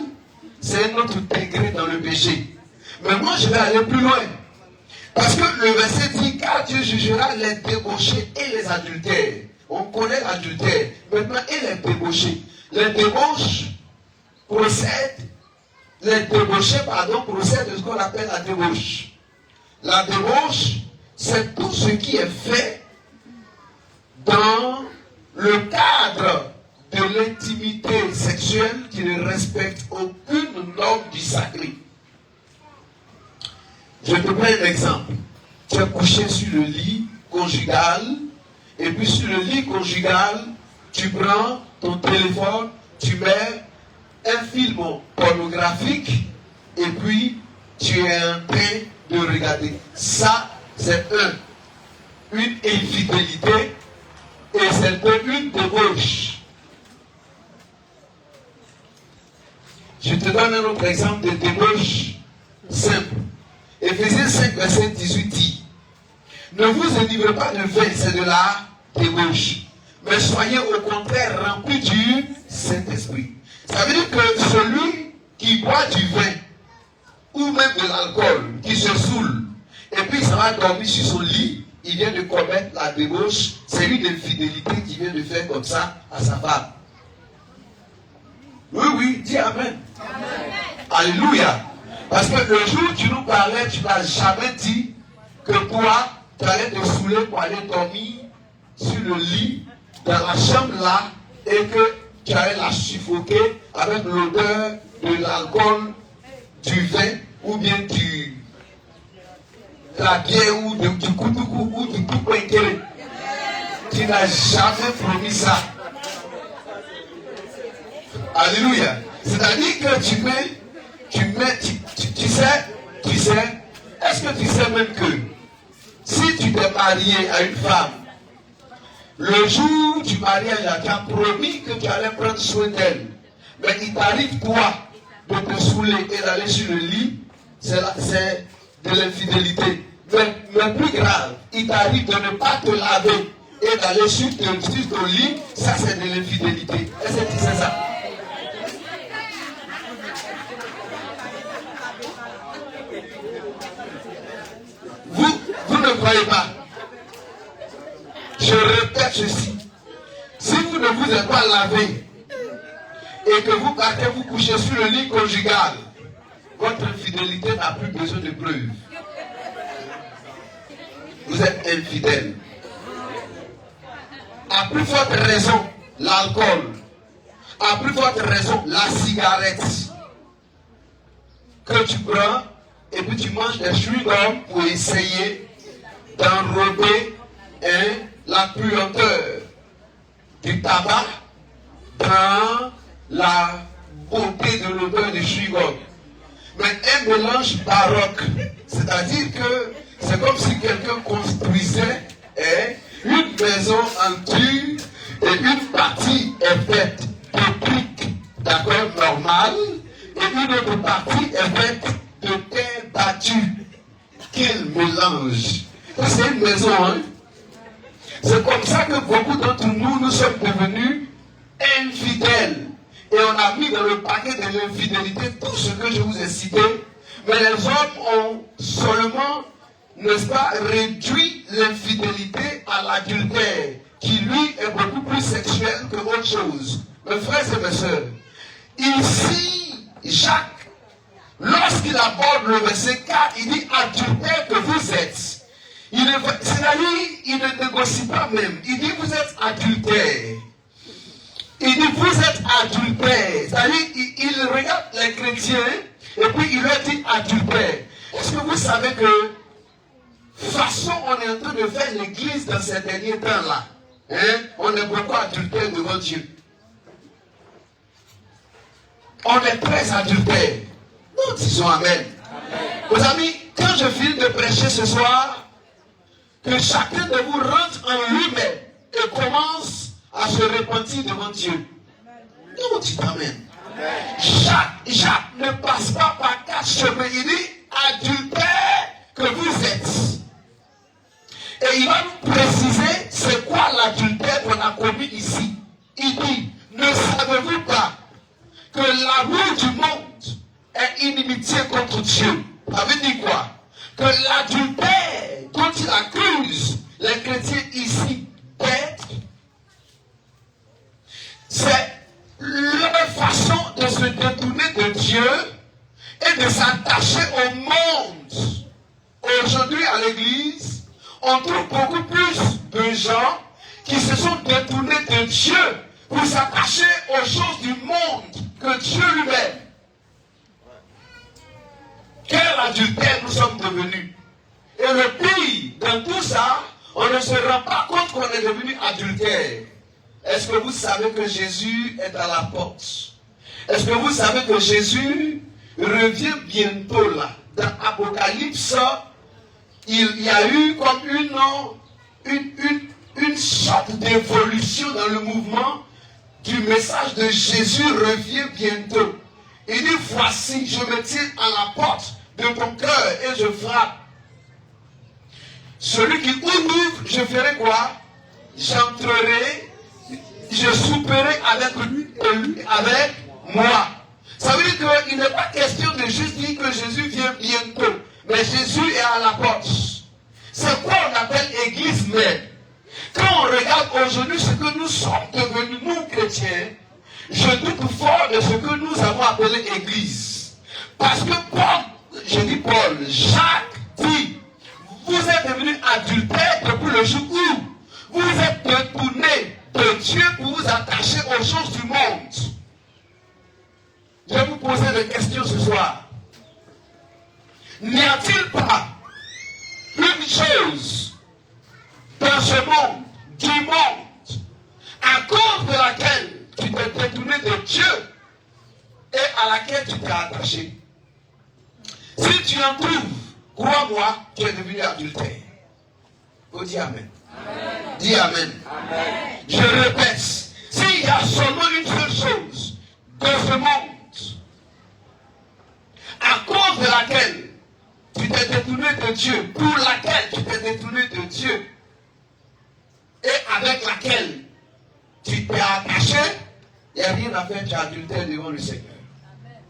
[SPEAKER 6] c'est un autre degré dans le péché. Mais moi, je vais aller plus loin. Parce que le verset dit, car Dieu jugera les débauchés et les adultères. On connaît l'adultère. Maintenant, et les débauchés. Les débauchés procèdent de ce qu'on appelle la débauche. La débauche, c'est tout ce qui est fait dans le cadre de l'intimité sexuelle qui ne respecte aucune norme du sacré. Je te prends un exemple. Tu es couché sur le lit conjugal, et puis sur le lit conjugal, tu prends ton téléphone, tu mets un film pornographique, et puis tu es en train de regarder. Ça, c'est une infidélité, et c'est une débauche. Je te donne un autre exemple de débauche simple. Éphésiens 5, verset 18 dit, ne vous enivrez pas de vin, c'est de la débauche, mais soyez au contraire remplis du Saint-Esprit. Ça veut dire que celui qui boit du vin, ou même de l'alcool, qui se saoule, et puis ça va dormir sur son lit, il vient de commettre la débauche, c'est une infidélité qu'il vient de faire comme ça à sa femme. Oui, dis Amen. Amen. Alléluia. Parce que le jour où tu nous parlais, tu n'as jamais dit que toi, tu allais te saouler pour aller dormir sur le lit, dans la chambre là, et que tu allais la suffoquer avec l'odeur de l'alcool, du vin, ou bien du clavier ou du koutoukou ou du koupouinké. Tu n'as jamais promis ça. Alléluia. C'est-à-dire que tu sais, est-ce que tu sais même que si tu t'es marié à une femme, le jour où tu mariages, tu as promis que tu allais prendre soin d'elle, mais il t'arrive toi de te saouler et d'aller sur le lit, c'est de l'infidélité. Mais plus grave, il t'arrive de ne pas te laver et d'aller sur ton lit, ça c'est de l'infidélité. Est-ce que tu sais ça? Vous ne croyez pas? Je répète ceci. Si vous ne vous êtes pas lavé et que vous partez vous coucher sur le lit conjugal, votre infidélité n'a plus besoin de preuves. Vous êtes infidèle. À plus forte raison, l'alcool. À plus forte raison, la cigarette que tu prends et puis tu manges des chewing-gums pour essayer d'enrober la puanteur du tabac dans la beauté de l'odeur du chewing-gum. Mais un mélange baroque, c'est-à-dire que c'est comme si quelqu'un construisait une maison en dur et une partie est faite de briques, d'accord, normales, et une autre partie est faite de terre battue. Quel mélange! C'est une maison, hein? C'est comme ça que beaucoup d'entre nous sommes devenus infidèles. Et on a mis dans le paquet de l'infidélité tout ce que je vous ai cité. Mais les hommes ont seulement, n'est-ce pas, réduit l'infidélité à l'adultère, qui lui est beaucoup plus sexuel que autre chose. Mes frères et mes sœurs, ici, Jacques, lorsqu'il aborde le verset 4, il dit adultère que vous êtes. C'est-à-dire, il ne négocie pas même. Il dit vous êtes adultère. Il dit vous êtes adultère. C'est-à-dire, il regarde les chrétiens et puis il leur dit adultère. Est-ce que vous savez que façon on est en train de faire l'église dans ces derniers temps-là, on est beaucoup adultère devant Dieu. On est très adultère. Nous disons Amen. Mes amis, quand je finis de prêcher ce soir, que chacun de vous rentre en lui-même et commence à se repentir devant Dieu. Nous disons Amen. Jacques ne passe pas par 4 chemins. Il dit adultère que vous êtes. Et il va nous préciser c'est quoi l'adultère qu'on a commis ici. Il dit, ne savez-vous pas que l'amour du monde est inimitié contre Dieu? Ça veut dire quoi? Que l'adultère dont il accuse les chrétiens ici d'être, c'est leur façon de se détourner de Dieu et de s'attacher au monde. Aujourd'hui à l'église, on trouve beaucoup plus de gens qui se sont détournés de Dieu pour s'attacher aux choses du monde que Dieu lui-même. Quel adultère nous sommes devenus. Et le pire, dans tout ça, on ne se rend pas compte qu'on est devenu adultère. Est-ce que vous savez que Jésus est à la porte? Est-ce que vous savez que Jésus revient bientôt là? Dans Apocalypse, il y a eu comme une sorte d'évolution dans le mouvement du message de Jésus revient bientôt. Il dit, voici, je me tiens à la porte de ton cœur et je frappe. Celui qui ouvre, je ferai quoi? J'entrerai, je souperai avec lui et lui avec moi. Ça veut dire qu'il n'est pas question de juste dire que Jésus vient bientôt. Mais Jésus est à la porte. C'est quoi on appelle église même? Quand on regarde aujourd'hui ce que nous sommes devenus, nous chrétiens, je doute fort de ce que nous avons appelé église. Parce que Paul, Jacques dit, vous êtes devenus adultères depuis le jour où vous êtes détournés de Dieu pour vous attacher aux choses du monde. Je vais vous poser des questions ce soir. dans ce monde, du monde, à cause de laquelle tu t'es détourné de Dieu et à laquelle tu t'es attaché. Si tu en trouves, crois-moi, tu es devenu adultère. Oh, dis Amen. Amen. Dis Amen. Amen. Je répète, s'il y a seulement une seule chose de ce monde, à cause de laquelle tu t'es détourné de Dieu, pour laquelle tu t'es détourné de Dieu, et avec laquelle tu t'es attaché, il n'y a rien à faire, tu es adultère devant le Seigneur. Amen.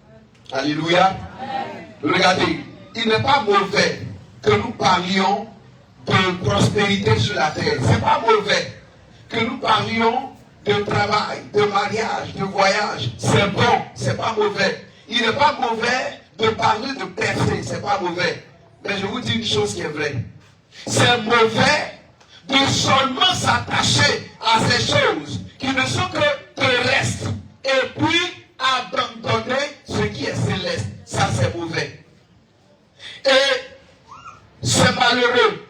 [SPEAKER 6] Alléluia. Amen. Regardez, il n'est pas mauvais que nous parlions de prospérité sur la terre. Ce n'est pas mauvais que nous parlions de travail, de mariage, de voyage. C'est bon, c'est pas mauvais. Il n'est pas mauvais de parler de percée, c'est pas mauvais. Mais je vous dis une chose qui est vraie. C'est mauvais de seulement s'attacher à ces choses qui ne sont que terrestres et puis abandonner ce qui est céleste. Ça, c'est mauvais. Et c'est malheureux.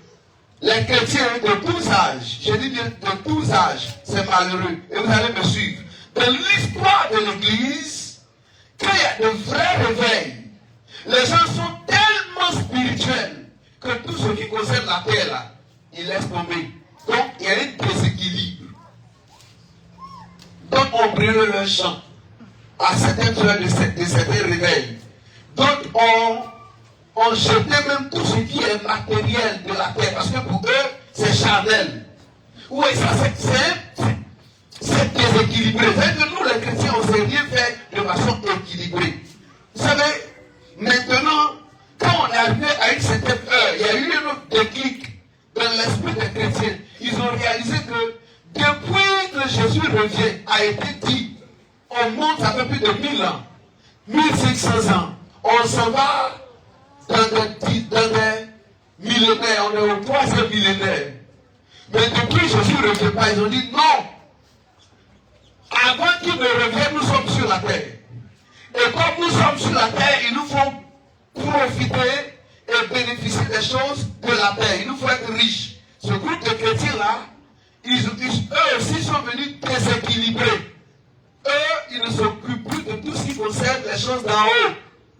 [SPEAKER 6] Les chrétiens de tous âges, je dis bien de tous âges, c'est malheureux. Et vous allez me suivre. Dans l'histoire de l'Église, quand il y a de vrais réveils, les gens sont tellement spirituels que tout ce qui concerne la terre, là, ils laissent tomber. Donc, il y a un déséquilibre. Donc, on brûle leur champ à certaines heures de certains réveils. Donc, on jetait même tout ce qui est matériel de la terre, parce que pour eux, c'est charnel. Oui, ça c'est déséquilibré. C'est que nous, les chrétiens, on ne sait rien faire de façon équilibrée. Vous savez, maintenant, quand on est arrivé à une certaine heure, il y a eu un autre déclic dans l'esprit des chrétiens. Ils ont réalisé que depuis que Jésus revient, a été dit, on monte, ça fait plus de 1000 ans, 1500 ans, on s'en va dans des millénaires, on est au 3e millénaire. Mais depuis Jésus ne revient pas, ils ont dit non. Avant qu'il ne revienne, nous sommes sur la terre. Et comme nous sommes sur la terre, il nous faut profiter et bénéficier des choses de la terre. Il nous faut être riches. Ce groupe de chrétiens-là, eux aussi sont venus déséquilibrer. Eux, ils ne s'occupent plus de tout ce qui concerne les choses d'en haut.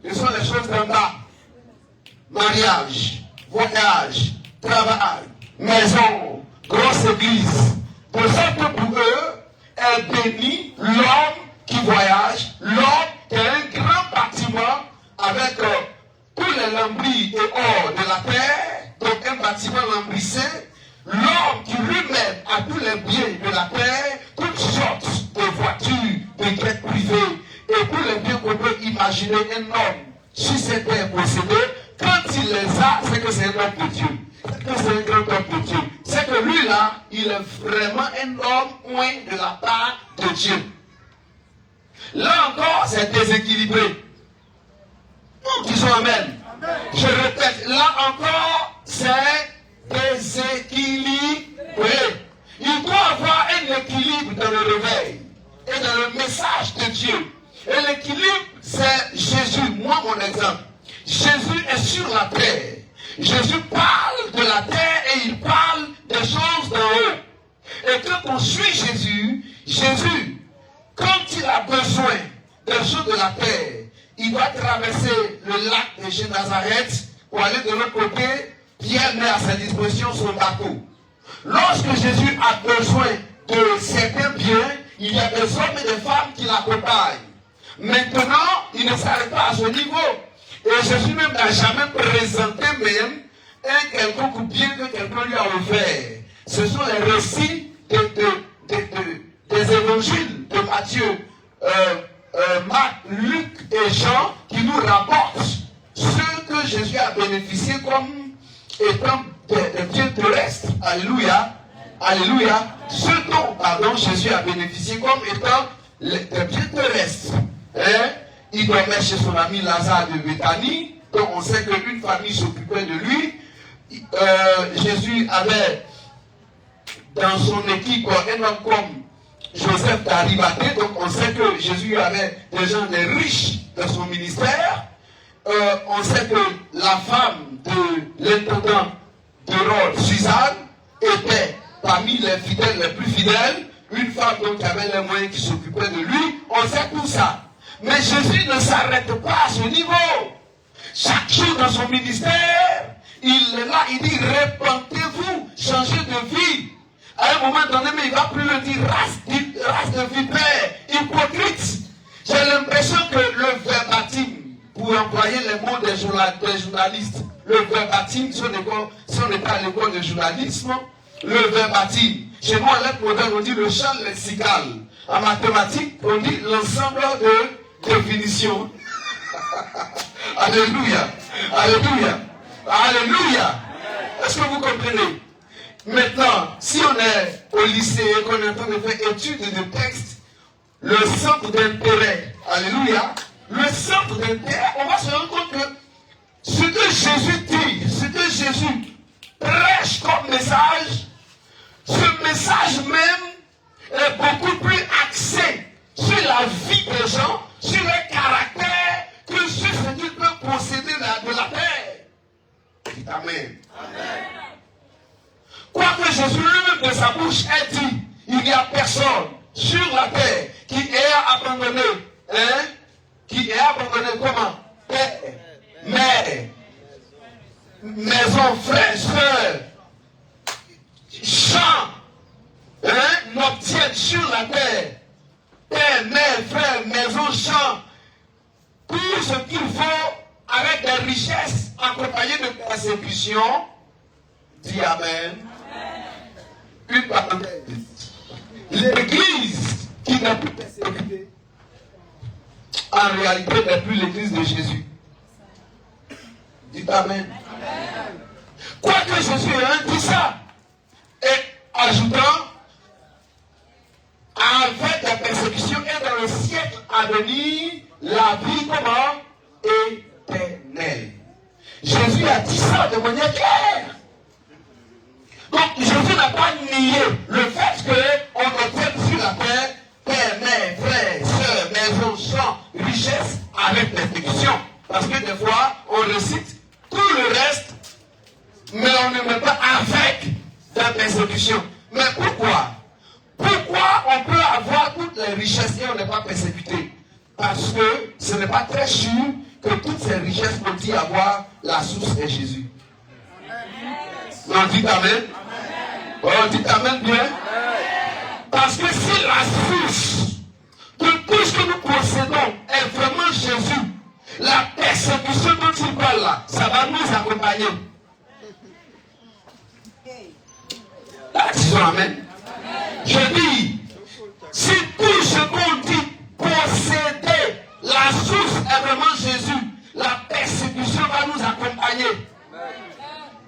[SPEAKER 6] Ce sont les choses d'en bas. Mariage, voyage, travail, maison, grosse église. De sorte que pour eux, elle bénit l'homme qui voyage, l'homme qui a un grand bâtiment avec tous les lambris et or de la terre, donc un bâtiment lambrissé, l'homme qui lui-même a tous les biens de la terre, toutes sortes de voitures, de jets privés, et tous les biens qu'on peut imaginer un homme sur cette terre possédé. Quand il les a, c'est que c'est un homme de Dieu. C'est que c'est un grand homme de Dieu. C'est que lui là, il est vraiment un homme loin de la part de Dieu. Là encore, c'est déséquilibré. Nous disons Amen. Amen. Je répète, là encore, c'est déséquilibré. Il doit y avoir un équilibre dans le réveil et dans le message de Dieu. Et l'équilibre, c'est Jésus. Moi, mon exemple. Jésus est sur la terre. Jésus parle de la terre et il parle des choses d'en haut. Et quand on suit Jésus, quand il a besoin des choses de la terre, il doit traverser le lac de Génézareth pour aller de l'autre côté. Pierre met à sa disposition son bateau. Lorsque Jésus a besoin de certains biens, il y a des hommes et des femmes qui l'accompagnent. Maintenant, il ne s'arrête pas à ce niveau. Et Jésus même n'a jamais présenté même un quelconque bien que quelqu'un lui a offert. Ce sont les récits des évangiles de Matthieu, Marc, Luc et Jean qui nous rapportent ce que Jésus a bénéficié comme étant des biens terrestres. Alléluia. Alléluia. Ce dont, Jésus a bénéficié comme étant des biens terrestres. Il dormait chez son ami Lazare de Béthanie, donc on sait qu'une famille s'occupait de lui. Jésus avait dans son équipe un homme comme Joseph d'Arimathée, donc on sait que Jésus avait des gens des riches dans son ministère. On sait que la femme de l'intendant de Rhodes, Suzanne, était parmi les fidèles les plus fidèles, une femme donc qui avait les moyens qui s'occupait de lui, on sait tout ça. Mais Jésus ne s'arrête pas à ce niveau. Chaque jour dans son ministère, il est là, il dit répentez-vous, changez de vie. À un moment donné, mais il ne va plus le dire race de vipères, hypocrite. J'ai l'impression que le verbatim, pour employer les mots des journalistes, le verbatim, si on était à l'école de journalisme, le verbatim. Chez moi, en lettres modernes, on dit le champ lexical. En mathématiques, on dit l'ensemble de définitions. Alléluia. Alléluia. Alléluia. Est-ce que vous comprenez? Maintenant, si on est au lycée et qu'on est en train de faire étude de texte, le centre d'intérêt, alléluia, le centre d'intérêt, on va se rendre compte que ce que Jésus dit, ce que Jésus prêche comme message, ce message même est beaucoup plus axé sur la vie des gens, sur leur caractère, que sur ce qu'ils peuvent posséder de la terre. Dites Amen. Amen. Quoique Jésus lui-même de sa bouche ait dit, il n'y a personne sur la terre qui ait abandonné, qui ait abandonné comment? Père, mère, maison, frère, soeur, champ, n'obtiennent sur la terre, père, mère, frère, maison, champ, tout ce qu'il faut avec des richesses accompagnées de persécutions. Dis Amen. Une parenthèse. L'église qui n'est plus persécutée, en réalité n'est plus l'église de Jésus. Dites Amen. Quoique Jésus ait dit ça, et ajoutant, avec la persécution et dans le siècle à venir, la vie comment? Éternelle. Jésus a dit ça de manière claire. Donc Jésus n'a pas nié le fait qu'on obtienne sur la terre père, mère, frère, soeur, maison, champ, richesse avec persécution. Parce que des fois, on récite tout le reste, mais on ne met pas avec la persécution. Mais pourquoi? Pourquoi on peut avoir toutes les richesses et on n'est pas persécuté? Parce que ce n'est pas très sûr que toutes ces richesses peuvent y avoir la source est Jésus. On dit Amen. On dit Amen bien. Parce que si la source de tout ce que nous possédons est vraiment Jésus, la persécution dont il parle là, ça va nous accompagner. Là, disons Amen. Je dis, si tout ce qu'on dit posséder, la source est vraiment Jésus, la persécution va nous accompagner.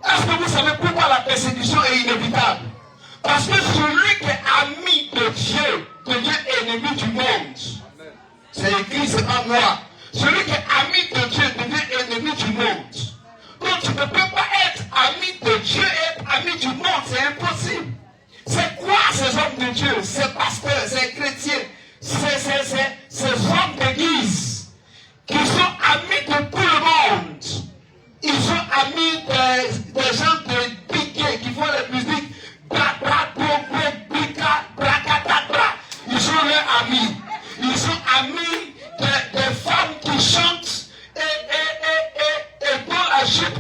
[SPEAKER 6] Est-ce que vous savez pourquoi la persécution est inévitable? Parce que celui qui est ami de Dieu devient ennemi du monde. C'est écrit, c'est pas moi. Celui qui est ami de Dieu devient ennemi du monde. Donc tu ne peux pas être ami de Dieu et être ami du monde, c'est impossible. C'est quoi ces hommes de Dieu, ces pasteurs, ces chrétiens, ces hommes d'église qui sont amis de tout le monde? Ils sont amis des gens de piquet qui font la musique. Ils sont leurs amis. Ils sont amis des femmes qui chantent et quand la jupe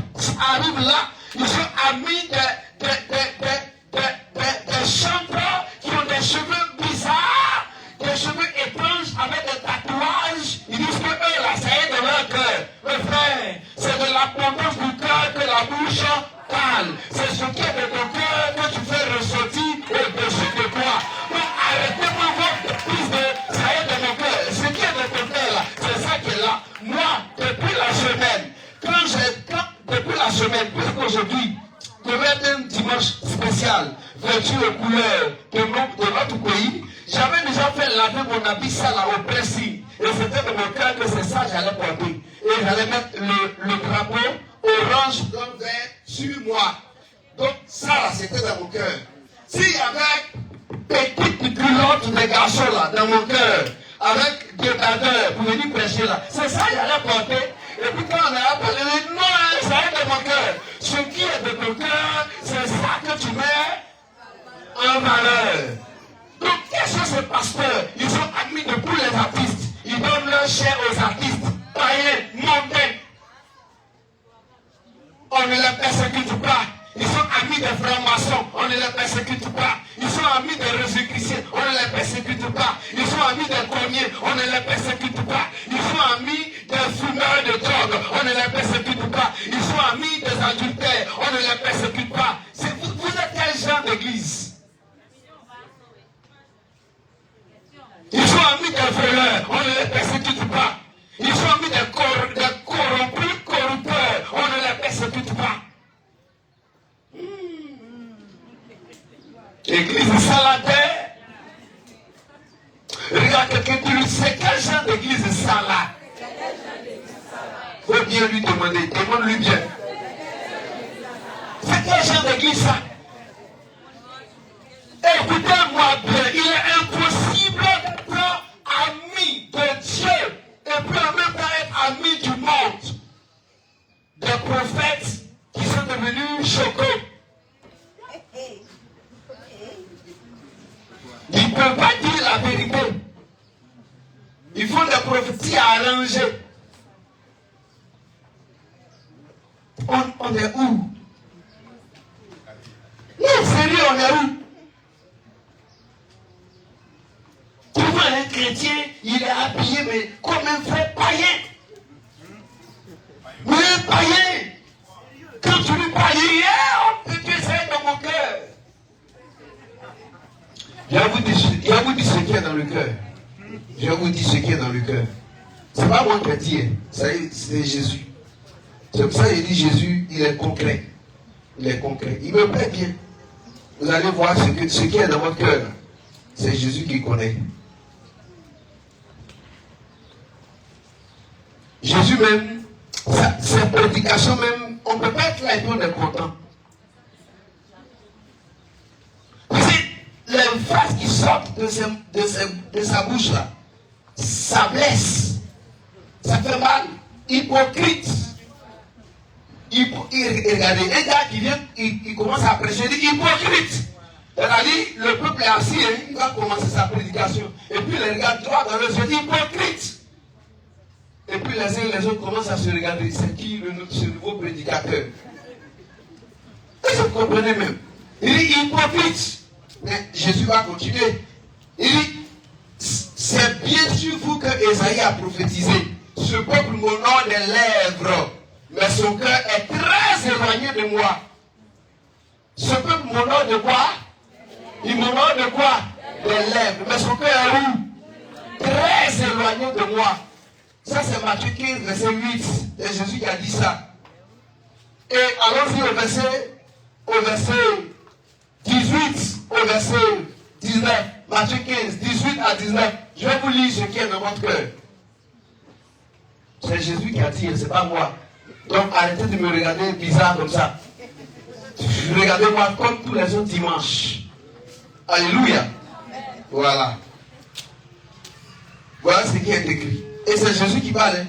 [SPEAKER 6] arrive là, ils sont amis des chanteurs qui ont des cheveux bizarres, des cheveux étranges avec des tatouages. Ils disent que eux là, ça y est dans leur cœur. Mais frère, c'est de l'abondance du cœur que la bouche parle. C'est ce qui est de ton cœur que tu fais ressortir au-dessus de toi. Donc arrêtez-moi votre prise de ça y est dans mon cœur. Ce qui est de ton cœur là, c'est ça qui est là. Moi, depuis la semaine, depuis la semaine, puisqu'aujourd'hui, devait être un dimanche spécial, vêtu aux couleurs de notre pays, j'avais déjà fait laver mon habit sale au pressing. Et c'était dans mon cœur que c'est ça que j'allais porter. Et j'allais mettre le drapeau orange, blanc, vert sur moi. Donc ça là, c'était dans mon cœur. S'il y avait petite culotte des garçons là, dans mon cœur, avec des dardeurs pour venir prêcher là, c'est ça que j'allais porter. Et puis quand on a parlé, non, ça est de mon cœur. Ce qui est de ton cœur, c'est ça que tu mets leur valeur. Donc, quels sont ces pasteurs? Ils sont amis de tous les artistes. Ils donnent leur chair aux artistes, païens, mondains. On ne les persécute pas. Ils sont amis des francs-maçons, on ne les persécute pas. Ils sont amis des résurrectionnés, on ne les persécute pas. Ils sont amis des commiers, on ne les persécute pas. Ils sont amis des fumeurs de drogue, on ne les persécute pas. Ils sont amis des adultères, on ne les persécute pas. Vous êtes quel genre d'église? Ils sont amis des voleurs, on ne les persécute pas. Ils sont amis des corrompus, corrupteurs, on ne les persécute pas. Église salataire. Regarde quelqu'un qui lui sait quel genre d'église salade. Faut bien lui demander, demande-lui bien. C'est quel genre d'église ça? Écoutez-moi bien, il est impossible d'être ami de Dieu et puis en même temps être ami du monde. Des prophètes qui sont devenus choqués. Ils ne peuvent pas dire la vérité. Ils font des prophéties arrangées. On est où? Non, sérieux, on est où? Tu vois un chrétien, il est habillé, mais comme un vrai païen. Mais un païen, quand tu lui parles, oh, tu es dans mon cœur. Je vais vous dire ce qu'il y a dans le cœur. Je vais vous dire ce qu'il y a dans le cœur. C'est pas moi qui ai dit, c'est Jésus. C'est pour ça qu'il dit Jésus, il est concret. Il est concret. Il me plaît bien. Vous allez voir ce qu'il y a dans votre cœur. C'est Jésus qui connaît. Jésus même, sa prédication même, on ne peut pas être là et puis on est content. Les phrases qui sortent de sa bouche là, ça blesse, ça fait mal, hypocrite. Regardez, un gars qui vient, il commence à prêcher, il dit hypocrite. C'est-à-dire, le peuple est assis, il va commencer sa prédication. Et puis il regarde droit dans les yeux, hypocrite. Et puis les uns et les autres commencent à se regarder, c'est qui ce nouveau prédicateur? Et vous comprenez même. Il dit hypocrite. Mais Jésus va continuer. Il dit, c'est bien sur vous que Esaïe a prophétisé. Ce peuple m'honore des lèvres, mais son cœur est très éloigné de moi. Ce peuple m'honore de quoi? Il m'honore de quoi? Des lèvres, mais son cœur est où? Très éloigné de moi. Ça c'est Matthieu 15, verset 8. C'est Jésus qui a dit ça. Et allons-y au verset 18 au verset 19, Matthieu 15, 18 à 19. Je vais vous lire ce qui est dans votre cœur. C'est Jésus qui a dit, c'est pas moi. Donc arrêtez de me regarder bizarre comme ça. Regardez-moi comme tous les autres dimanches. Alléluia. Voilà. Voilà ce qui est écrit. Et c'est Jésus qui parle.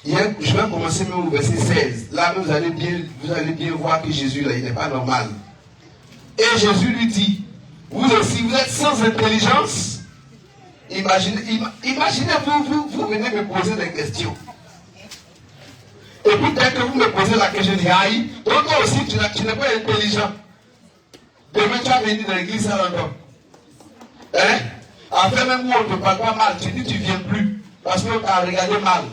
[SPEAKER 6] Hier, je vais commencer même au verset 16. Là, vous allez bien voir que Jésus, là, il n'est pas normal. Et Jésus lui dit, vous aussi, vous êtes sans intelligence. Imaginez-vous, vous venez me poser des questions. Et puis, dès que vous me posez la question, je dis, aïe, donc toi aussi, tu n'es pas intelligent. Demain, tu vas venir dans l'église à l'endroit. Hein? Après, même où on ne te parle pas mal, tu dis, tu ne viens plus. Parce qu'on t'a regardé mal.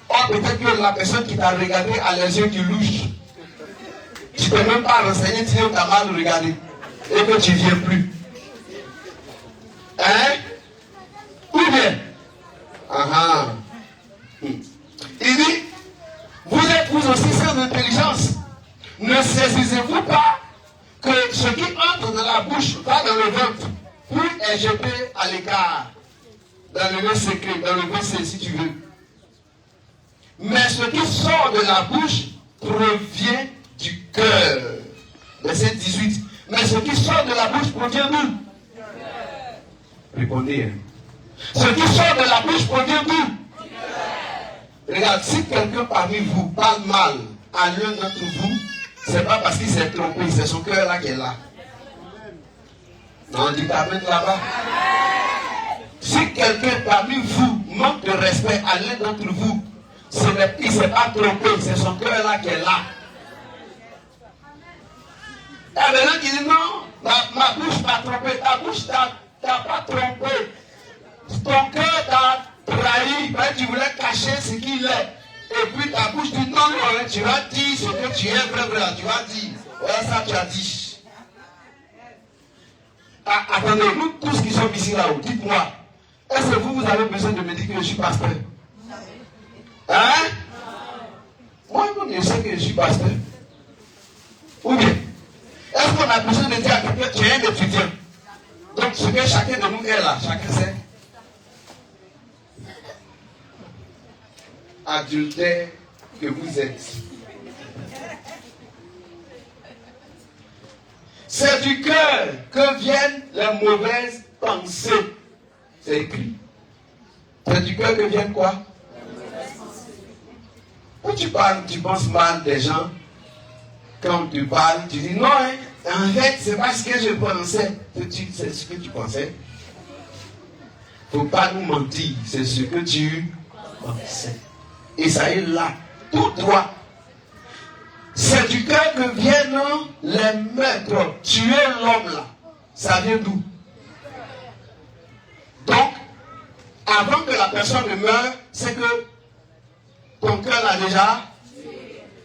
[SPEAKER 6] Or, peut-être que la personne qui t'a regardé a les yeux qui louchent. Tu ne t'es même pas renseigné, tu t'as mal regardé. Et que tu ne viens plus. Hein? Ou bien? Il dit, vous êtes vous aussi sans intelligence. Ne saisissez-vous pas que ce qui entre dans la bouche va dans le ventre, puis est jeté à l'écart, dans le lieu secret, dans le WC si tu veux. Mais ce qui sort de la bouche provient du cœur. Verset 18. Mais ce qui sort de la bouche provient d'où? Répondez. Ce qui sort de la bouche provient d'où? Regarde, si quelqu'un parmi vous parle mal à l'un d'entre vous, c'est pas parce qu'il s'est trompé, c'est son cœur là qui est là. Non, dit amen là-bas. Si quelqu'un parmi vous manque de respect à l'un d'entre vous, il ne s'est pas trompé, c'est son cœur là qui est là. Et maintenant il dit non, ma bouche t'a trompé, ta bouche t'a pas trompé. Ton cœur t'a trahi, tu voulais cacher ce qu'il est. Et puis ta bouche dit non, non, tu vas dire ce que tu es vrai, tu vas dire. Voilà ça tu as dit. Ah, attendez, nous tous qui sommes ici là-haut, dites-moi, est-ce que vous avez besoin de me dire que je suis pasteur? Hein? Moi-même, je sais que je suis pasteur. Ou bien, est-ce qu'on a besoin de dire à quelqu'un que tu es un étudiant? Donc, ce que chacun de nous est là, chacun sait. Adultère que vous êtes. C'est du cœur que viennent les mauvaises pensées. C'est écrit. C'est du cœur que viennent quoi? Quand tu parles, tu penses mal des gens. Quand tu parles, tu dis non, hein, en fait, c'est pas ce que je pensais. C'est ce que tu pensais. Il ne faut pas nous mentir. C'est ce que tu pensais. Et ça est là, tout droit. C'est du cœur que viennent les meurtres. Tuer l'homme là. Ça vient d'où? Donc, avant que la personne ne meure, c'est que ton cœur l'a déjà.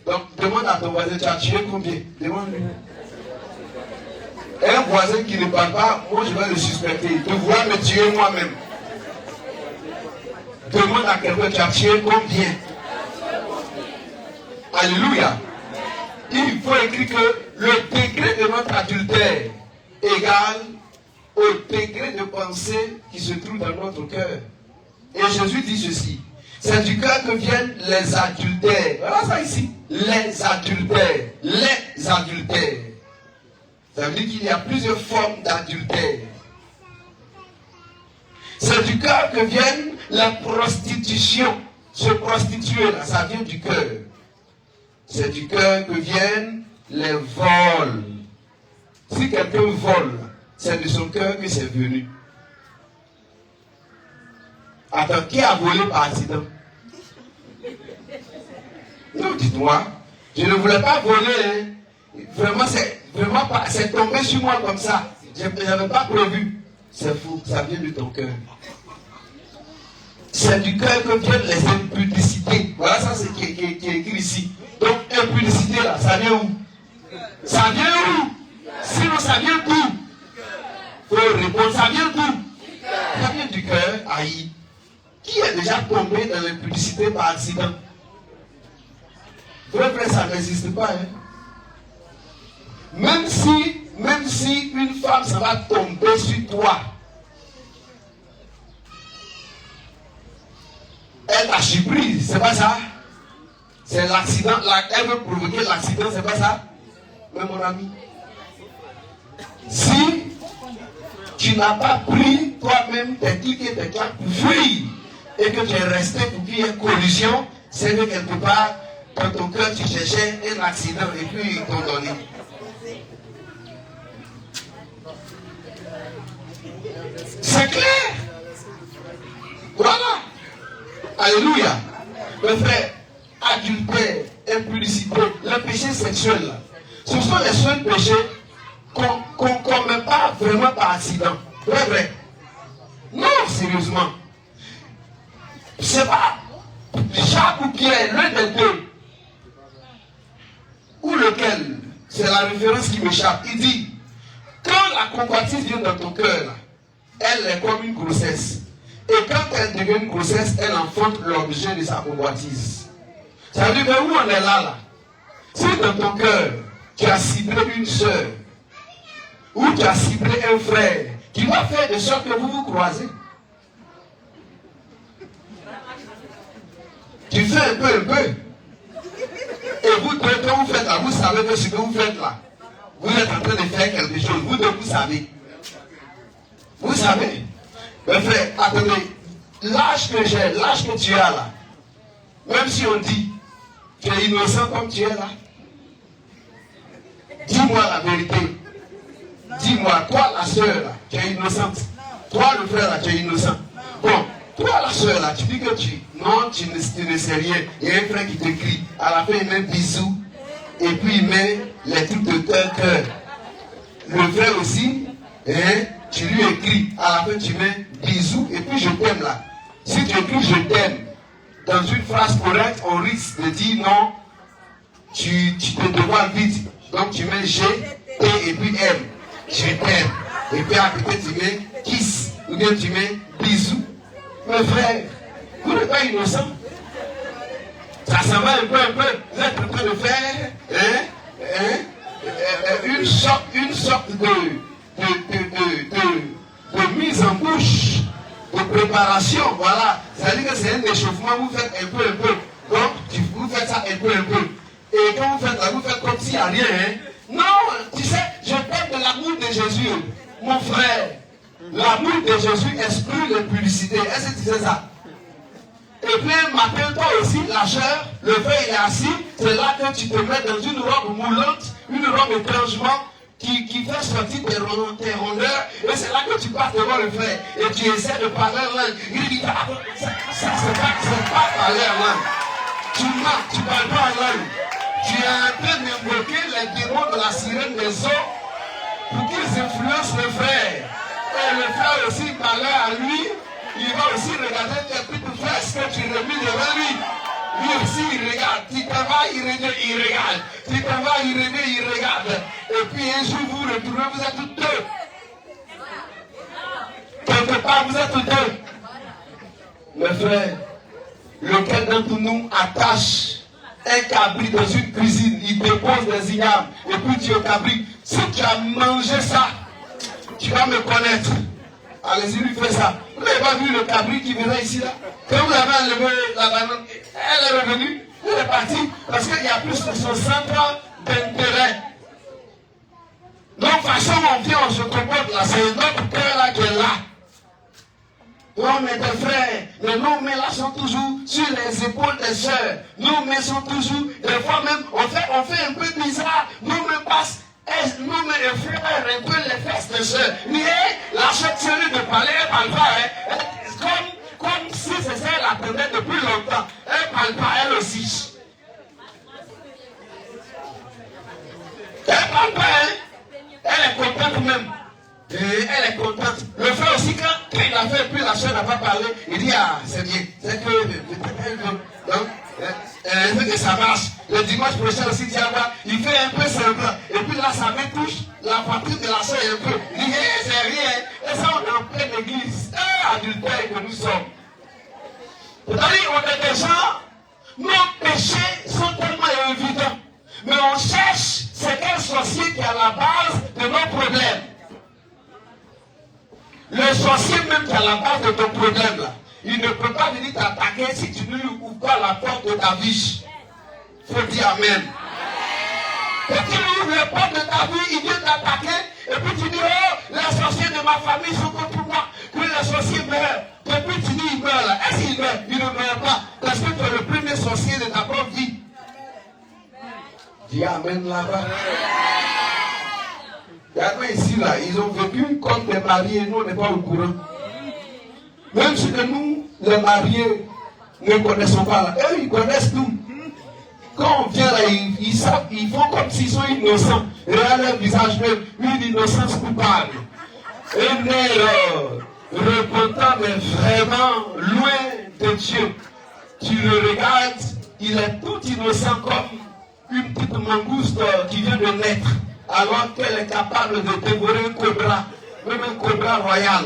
[SPEAKER 6] Donc, demande à ton voisin, tu as tué combien? Demande-lui. Un voisin qui ne parle pas, moi je vais le suspecter. De vouloir me tuer moi-même. Demande à quelqu'un, tu as tué combien? Alléluia. Il faut écrire que le degré de notre adultère égale au degré de pensée qui se trouve dans notre cœur. Et Jésus dit ceci. C'est du cœur que viennent les adultères. Voilà ça ici. Les adultères. Les adultères. Ça veut dire qu'il y a plusieurs formes d'adultère. C'est du cœur que viennent la prostitution. Se prostituer là, ça vient du cœur. C'est du cœur que viennent les vols. Si quelqu'un vole, c'est de son cœur que c'est venu. Attends, qui a volé par accident? Non, dites-moi. Je ne voulais pas voler. Hein. Vraiment pas. C'est tombé sur moi comme ça. Je n'avais pas prévu. C'est faux. Ça vient de ton cœur. C'est du cœur que viennent les impudicités. Voilà ça, c'est qui est écrit ici. Donc, impudicité là, ça vient où? Ça vient où? Sinon, ça vient d'où? Il faut répondre, ça vient d'où? Ça vient du cœur, aïe. Qui est déjà tombé dans l'impudicité par accident? Vrai, ça n'existe pas. Hein? Même si une femme, ça va tomber sur toi, elle t'a surprise, c'est pas ça? C'est l'accident, elle veut provoquer l'accident, c'est pas ça? Mais mon ami, si tu n'as pas pris toi-même tes clics et tes claques pour fuir, et que tu es resté pour qu'il y ait collision, c'est que quelque part, dans ton cœur, tu cherchais un accident et puis ils t'ont donné. C'est clair? Voilà. Alléluia. Mes frères, adultère, impudicité, le péché sexuel, ce sont les seuls péchés qu'on ne commet pas vraiment par accident. Vrai. Non, sérieusement. C'est pas Jacques ou Pierre, l'un des deux. Ou lequel? C'est la référence qui m'échappe. Il dit, quand la convoitise vient dans ton cœur, elle est comme une grossesse. Et quand elle devient une grossesse, elle enfante l'objet de sa convoitise. Ça veut dire que où on est là? Si dans ton cœur, tu as ciblé une soeur, ou tu as ciblé un frère, qui va faire de sorte que vous vous croisez. Tu fais un peu. Et vous deux, quand vous faites là, vous savez que ce que vous faites là, vous êtes en train de faire quelque chose. Vous deux, vous savez. Vous savez. Mes frères, attendez. L'âge que j'ai, l'âge que tu as là, même si on dit, tu es innocent comme tu es là, dis-moi la vérité. Dis-moi, toi la soeur là, tu es innocente. Toi le frère là, tu es innocent. Bon, toi la soeur là, tu dis que tu ne sais rien. Il y a un frère qui te crie. À la fin, il met bisous. Et puis il met les trucs de cœur. Le frère aussi, hein, tu lui écris. À la fin, tu mets bisous. Et puis je t'aime là. Si tu écris je t'aime dans une phrase correcte, on risque de dire non. Tu te dévoiles vite. Donc tu mets G, T et puis M. Je t'aime. Et puis à côté tu mets kiss. Ou bien tu mets bisous. Mes frères, vous n'êtes pas innocents. Ça s'en va un peu. Vous êtes en train de faire une sorte de mise en bouche, de préparation. Voilà. C'est-à-dire que c'est un échauffement. Vous faites un peu. Donc vous faites ça un peu. Et quand vous faites là, vous faites comme s'il n'y a rien. Hein? Non, tu sais, je parle de l'amour de Jésus. Mon frère, l'amour de Jésus exclut les publicités. Est-ce que tu sais ça? Et puis un matin, toi aussi, la chair, le frère il est assis, c'est là que tu te mets dans une robe moulante, une robe étrangement qui fait sortir tes rondeurs. Et c'est là que tu passes devant le frère. Et tu essaies de parler en langue. Il dit, ça c'est pas parler en langue. Tu mens, tu ne parles pas en langue. Tu es en train d'invoquer les démons de la sirène des eaux pour qu'ils influencent le frère. Et le frère aussi parlait à lui. Il va aussi regarder tes petites fesses que tu remis devant lui. Lui aussi il regarde. Tu t'en vas, il regarde. Tu t'en vas, il regarde. Et puis un jour vous retournez, vous êtes tous deux. Quelque part vous êtes tous deux. Mes frères, lequel d'entre nous attache un cabri dans une cuisine, il dépose des ignames, et puis tu es au cabri. Si tu as mangé ça, tu vas me connaître. Allez-y, lui fais ça. Vous n'avez pas vu le cabri qui venait ici là? Quand vous avez enlevé la banane, elle est revenue, elle est partie, parce qu'il y a plus de son centre d'intérêt. Donc, de toute façon, on vient, on se comporte là, c'est notre cœur là qui est là. Non, mais des frères, mais nos mains là sont toujours sur les épaules des sœurs. Nos mains sont toujours, des fois même, on fait un peu bizarre. Nos mains passent, nos mains effleurent un peu les fesses des sœurs. Mais la chefferie de parler, elle parle pas. Comme si c'est ça, elle attendait depuis longtemps. Elle parle pas, elle aussi. Elle parle pas, hein. Elle est contente même. Et elle est contente. Le frère aussi, quand il a fait, puis la soeur n'a pas parlé, il dit, ah, c'est bien. C'est que, donc, elle veut que ça marche. Le dimanche prochain aussi, il fait un peu semblant. Et puis là, ça me touche la poitrine de la soeur un peu. Il dit, c'est rien. Et ça, on est en pleine église. Adultère que nous sommes. C'est-à-dire, on est des gens, nos péchés sont tellement évidents. Mais on cherche, c'est quel sorcier qui est à la base de nos problèmes. Le sorcier même qui est à la base de ton problème là, il ne peut pas venir t'attaquer si tu ne lui ouvres pas la porte de ta vie. Il faut dire Amen. Et tu lui ouvres la porte de ta vie, il vient t'attaquer, et puis tu dis, oh, les sorciers de ma famille sont contre moi, que les sorciers meurent. Et puis tu dis, il meurt là. Est-ce qu'il meurt? Il ne meurt pas. Parce que tu es le premier sorcier de ta propre vie. Dis Amen là-bas. Regardez ici là, ils ont vécu comme des mariés, nous on n'est pas au courant. Même si nous, les mariés, ne connaissons pas là, eux ils connaissent tout. Quand on vient là, ils savent, ils font comme s'ils sont innocents. Regardez leur visage même, une innocence coupable. Un air repentant mais vraiment loin de Dieu. Tu le regardes, il est tout innocent comme une petite mangouste qui vient de naître. Alors qu'elle est capable de dévorer un cobra, même un cobra royal.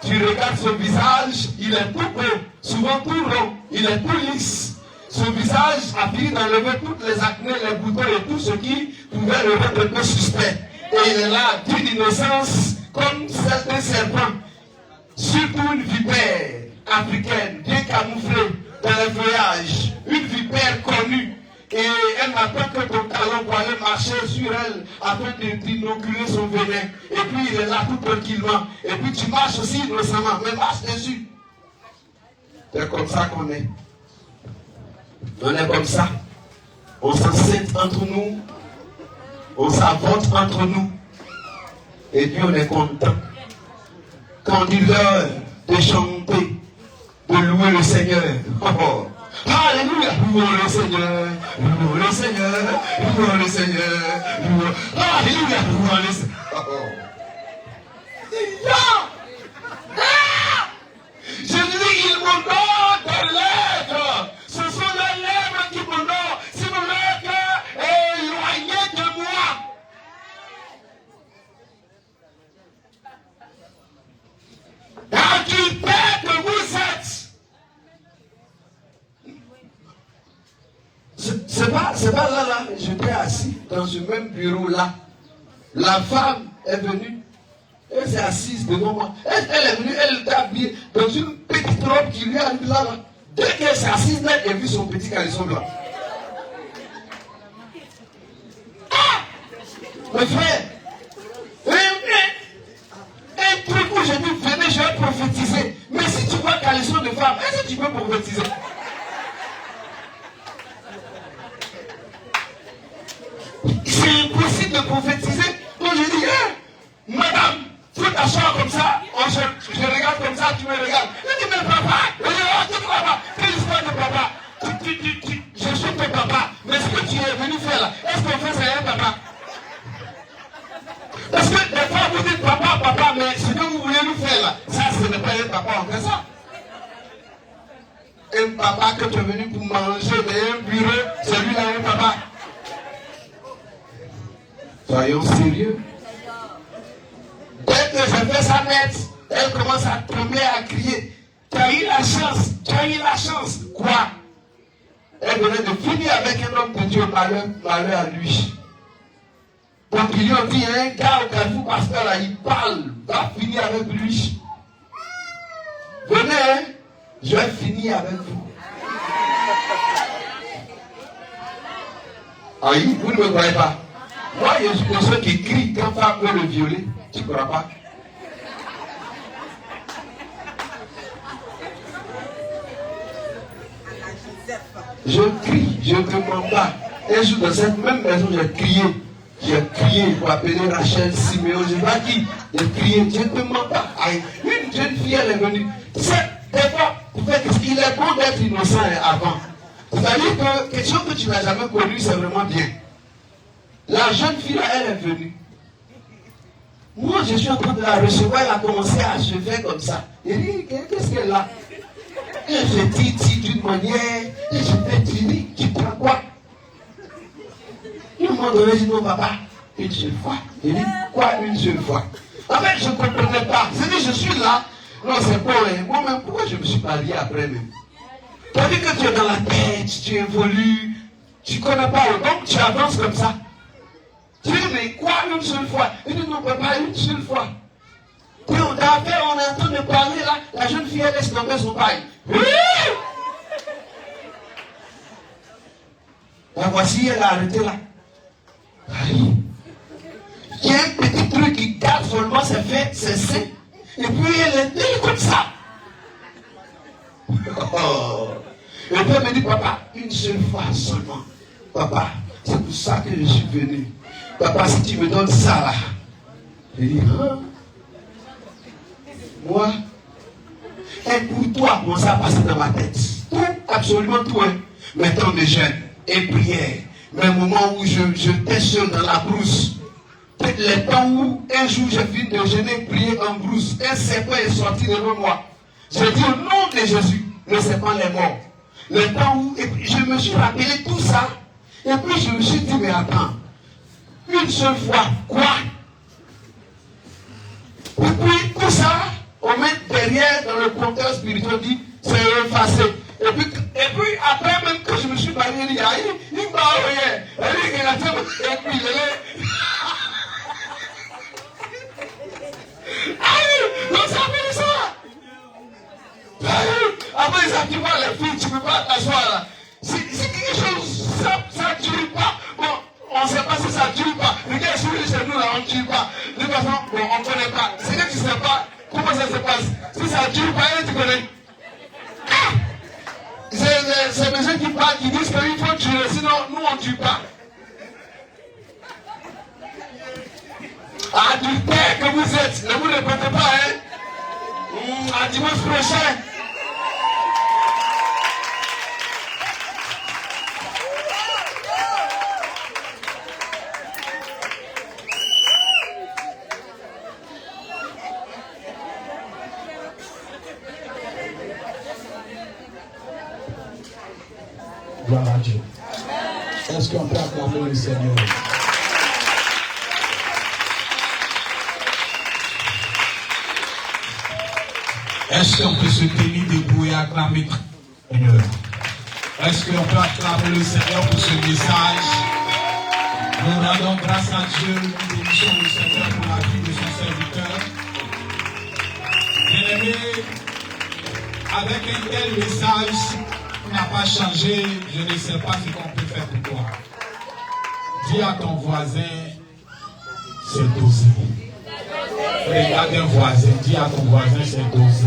[SPEAKER 6] Tu regardes son visage, il est tout beau, souvent tout rond, il est tout lisse. Son visage a fini d'enlever toutes les acnés, les boutons et tout ce qui pouvait le rendre un peu suspect. Et il est là d'une innocence comme celle d'un serpent. Surtout une vipère africaine, bien camouflée dans les feuillages, une vipère connue. Et elle n'attend que ton talon pour aller marcher sur elle afin d'inoculer son venin. Et puis il est là tout tranquillement. Et puis tu marches aussi innocemment, mais marche dessus. C'est comme ça qu'on est. On est comme ça. On s'enseigne entre nous. on s'avote entre nous. Et puis on est content. Quand on dit l'heure de chanter, de louer le Seigneur. Oh, alléluia, louons le Seigneur, louons le Seigneur, louons le Seigneur, louons. Alléluia, louons le Seigneur. Je dis, il m'honore des lèvres. Ce sont les lèvres qui m'honorent. Si mon lèvre est éloigné de moi. Dans qui paix que vous êtes. C'est pas là, j'étais assis dans ce même bureau là. La femme est venue. Elle s'est assise devant moi. Elle est venue, elle était habillée dans une petite robe qui lui arrive là. Dès qu'elle s'est assise, elle a vu son petit caleçon blanc. Ah! Mes frères, un truc où j'ai dit, venez, je vais prophétiser. Mais si tu vois caleçon de femme, est-ce que tu peux prophétiser? C'est impossible de prophétiser. Donc je dis, madame, tu peux t'asseoir comme ça, je regarde comme ça, tu me regardes. Je dis, mais papa, quelle histoire de papa? Je suis ton papa, mais ce que tu es venu faire là, est-ce qu'on fait ça un papa? Parce que des fois vous dites papa, papa, mais ce que vous voulez nous faire là, ça ce n'est pas un papa, on fait ça. Un papa que tu es venu pour manger dans un bureau, celui-là un papa. Soyons sérieux. Dès que je fais sa net, elle commence à trembler, à crier. Tu as eu la chance, tu as eu la chance. Quoi? Elle venait de finir avec un homme de Dieu, malheur à lui. Donc ils lui ont dit, un gars au Carrefour pasteur là, il parle, va finir avec lui. Venez, hein, je vais finir avec vous. Aïe, vous ne me croyez pas? Moi, je suis de ceux qui crient quand femme veut le violer. Tu ne crois pas? Je crie, je ne me bats. Un jour dans cette même maison, j'ai crié pour appeler Rachel, Siméon, je ne sais pas qui. J'ai crié, je ne me bats. Une jeune fille, elle est venue. Tu sais, des fois, il est bon d'être innocent avant. C'est-à-dire que quelque chose que tu n'as jamais connu, c'est vraiment bien. La jeune fille, là, elle est venue. Moi, je suis en train de la recevoir, elle a commencé à se faire comme ça. Il dit, qu'est-ce qu'elle a? Elle se dit d'une manière, et je fais dire, tu prends quoi? Il m'a donné, non, papa, une seule fois. Il dit, quoi, une seule fois? En fait, je ne comprenais pas. C'est dit, je suis là. Non, c'est bon, hein. Moi-même, pourquoi je ne me suis pas lié après même? Tu as dit que tu es dans la tête, tu évolues, tu ne connais pas, donc tu avances comme ça. Tu dis, mais quoi, une seule fois? Il dit, non, papa, une seule fois. Puis on est en train de parler là, la jeune fille, elle laisse tomber son bail. La voici, elle a arrêté là. Il y a un petit truc qui garde seulement ses faits, ses seins. Et puis elle est comme ça. Et puis elle me dit, papa, une seule fois seulement. Papa, c'est pour ça que je suis venu. Papa, si tu me donnes ça là. Je dis, hein? Moi, et pour toi, comment ça a passé dans ma tête? Tout, absolument tout. Hein. Mes temps de jeûne et prière. Mes moments où j'étais seul dans la brousse. Les temps où un jour j'ai fini de jeûner, prier en brousse. Un serpent est sorti devant moi. J'ai dit au nom de Jésus, le serpent est mort. Le temps où je me suis rappelé tout ça. Et puis je me suis dit, mais attends. Une seule fois, quoi? Et puis tout ça, on met derrière dans le compteur spirituel, dit, c'est effacé. Et puis après même que je me suis barré, il m'a envoyé. Et puis il est... Donc ça fait ça. Après ça, tu vois les filles, tu ne peux pas t'asseoir là. C'est quelque chose, ça ne dure pas. Bon, on ne sait pas si ça ne dure pas. Regarde, chez nous là, on ne dure pas. De toute façon, bon, on ne connaît pas. C'est que tu ne sais pas comment ça se passe. Si ça ne dure pas, tu connais. Ah! C'est des gens qui parlent, qui disent qu'il faut durer, sinon nous on ne dure pas. adultère que vous êtes, ne vous répétez pas, hein? À dimanche prochain.
[SPEAKER 3] Gloire à Dieu. Est-ce qu'on peut acclamer le Seigneur? Est-ce qu'on peut se tenir debout et acclamer le Seigneur? Est-ce qu'on peut acclamer le Seigneur pour ce message? Nous rendons grâce à Dieu, nous bénissons le Seigneur pour la vie de son serviteur. Bien-aimé, avec un tel message, n'a pas changé, je ne sais pas ce qu'on peut faire pour toi. Dis à ton voisin, c'est dosé. Regarde un voisin, dis à ton voisin, c'est dosé.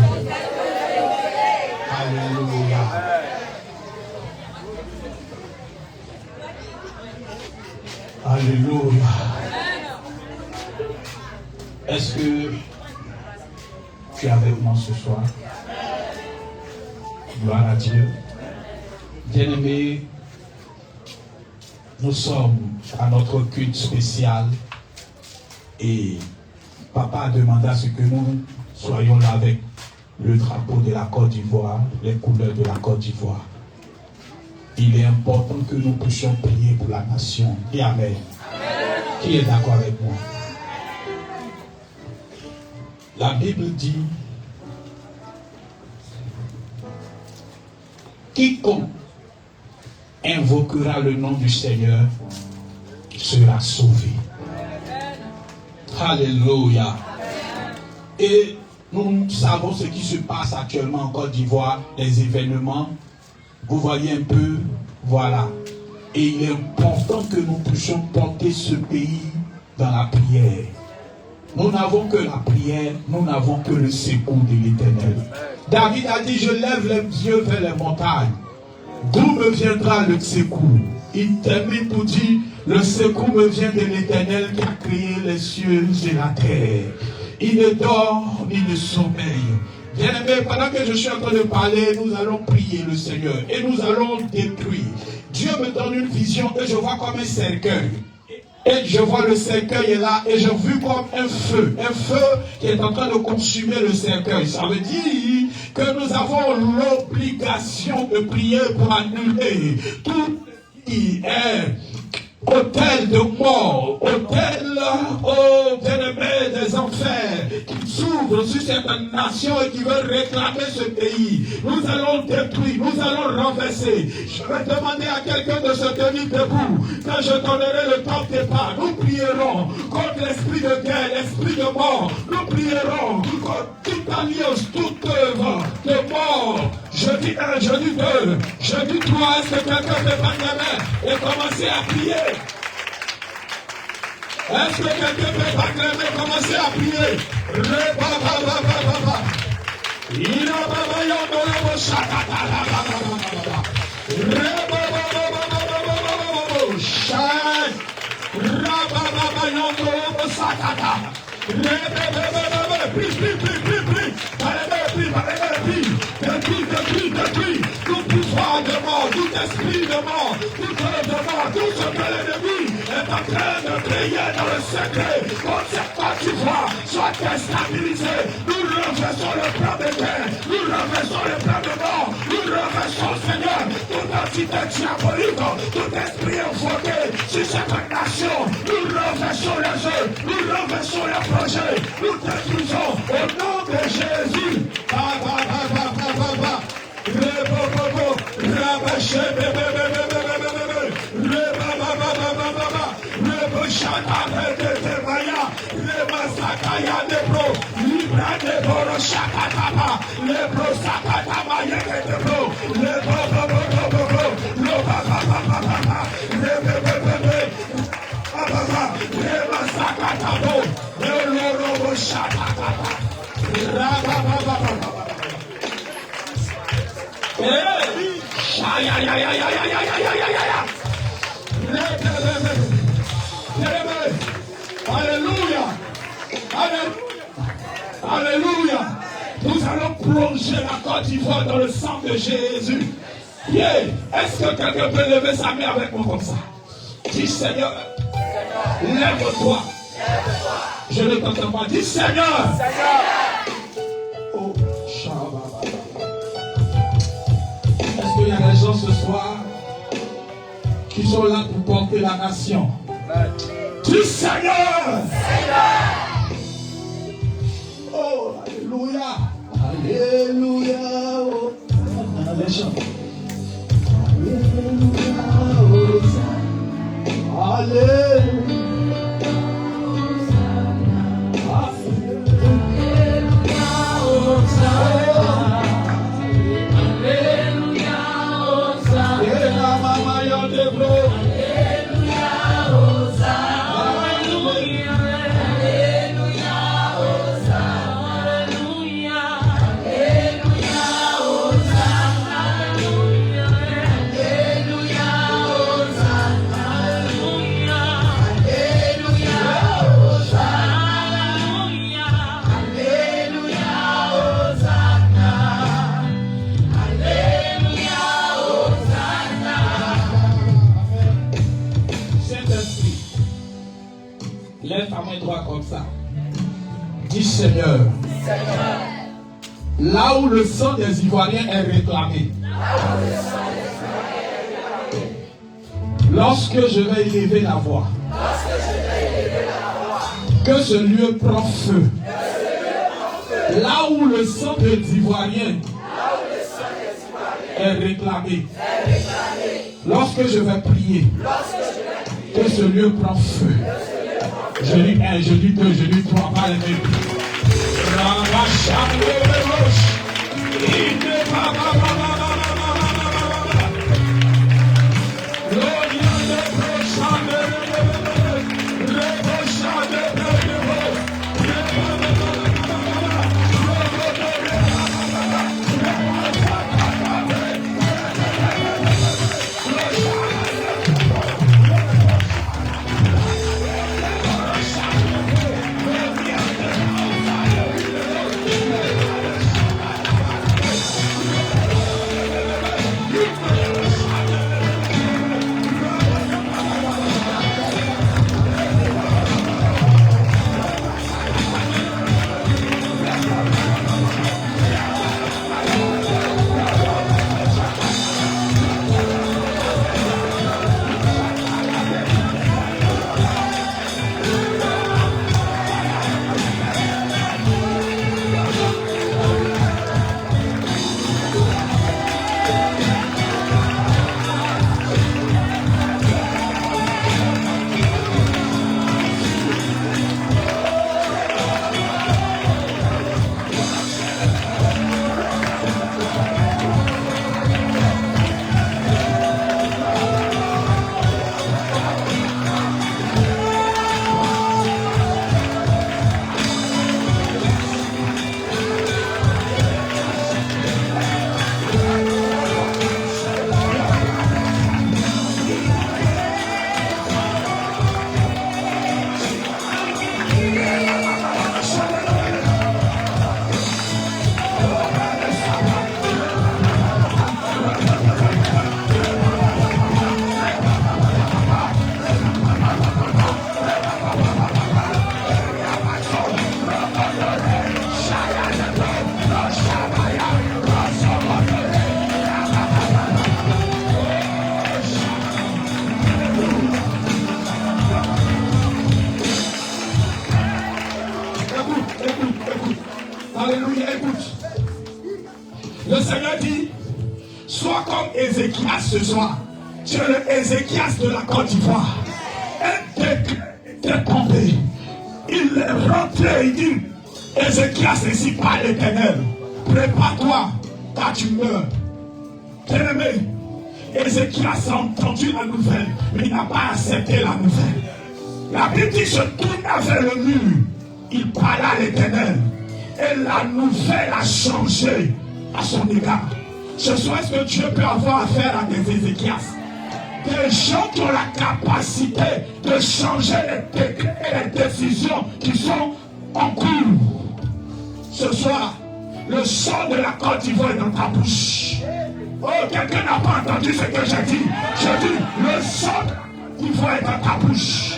[SPEAKER 3] Alléluia. Alléluia. Est-ce que tu es avec moi ce soir? Gloire à Dieu. Bien-aimés, nous sommes à notre culte spécial et Papa a demandé à ce que nous soyons là avec le drapeau de la Côte d'Ivoire, les couleurs de la Côte d'Ivoire. Il est important que nous puissions prier pour la nation. Dis Amen. Qui est d'accord avec moi? La Bible dit, quiconque invoquera le nom du Seigneur sera sauvé. Alléluia. Et nous savons ce qui se passe actuellement en Côte d'Ivoire, les événements. Vous voyez un peu, voilà. Et il est important que nous puissions porter ce pays dans la prière. Nous n'avons que la prière, nous n'avons que le secours de l'Éternel. David a dit, je lève les yeux vers les montagnes. D'où me viendra le secours? Il termine pour dire, le secours me vient de l'Éternel qui a créé les cieux et la terre. Il ne dort ni ne sommeille. Bien-aimé, pendant que je suis en train de parler, nous allons prier le Seigneur et nous allons détruire. Dieu me donne une vision et je vois comme un cercueil. Et je vois le cercueil est là et je vu comme un feu qui est en train de consumer le cercueil. Ça veut dire que nous avons l'obligation de prier pour annuler tout qui est hôtel de mort, hôtel, oh bien-aimé des enfers, qui s'ouvre sur cette nation et qui veut réclamer ce pays. Nous allons détruire, nous allons renverser. Je vais demander à quelqu'un de se tenir debout. Quand je donnerai le temps de départ, nous prierons contre l'esprit de guerre, l'esprit de mort. Nous prierons contre toute alliance, toute œuvre de mort. Je dis 1, je dis 2, je dis 3. Est-ce que quelqu'un peut prendre la main et commencer à prier? Est-ce que quelqu'un peut prendre la main et commencer à prier? Depuis, tout pouvoir de mort, tout esprit de mort, toute œuvre de mort, tout ce que l'ennemi est en train de prier dans le secret, contre cette Côte d'Ivoire soit déstabilisé. Nous renversons le plan de guerre, nous renversons le plan de mort, nous renversons, Seigneur, toute entité diabolique, tout esprit invoqué sur cette nation. Nous renversons les œuvres, nous renversons les projets, nous détruisons au nom de Jésus. Alléluia. Alléluia. Nous allons plonger la Côte d'Ivoire dans le sang de Jésus. Yeah. Est-ce que quelqu'un peut lever sa main avec moi comme ça? Dis Seigneur, lève-toi. Je ne t'entends pas. Dis Seigneur. Oh, Shabbat. Est-ce qu'il y a des gens ce soir qui sont là pour porter la nation? Dis Seigneur. Oh, alléluia. Alléluia. Oh. Les gens. Alléluia. Lève ta main droite comme ça. Dis Seigneur, là où le sang des Ivoiriens est réclamé, lorsque je vais élever la voix, que ce lieu prend feu. Là où le sang des Ivoiriens est réclamé, lorsque je vais prier, que ce lieu prend feu. Je dis 1, je dis 2, je dis 3, pas les mêmes. Alléluia, écoute. Le Seigneur dit, sois comme Ézéchias ce soir. Tu es le Ézéchias de la Côte d'Ivoire. Un décret était tombé. Il est rentré, il dit, Ézéchias, ainsi par l'Éternel, prépare-toi, car tu meurs. Bien-aimé, Ézéchias a entendu la nouvelle, mais il n'a pas accepté la nouvelle. La Bible dit, se tourna vers le mur. Il parla à l'Éternel. Et la nouvelle a changé à son égard. Ce soir, est-ce que Dieu peut avoir affaire à des Ézéchias? Des gens qui ont la capacité de changer les décrets et les décisions qui sont en cours.
[SPEAKER 1] Ce soir, le sang de la Côte d'Ivoire est dans ta bouche. Oh, quelqu'un n'a pas entendu ce que j'ai dit. J'ai dit, le sang de la Côte d'Ivoire est dans ta bouche.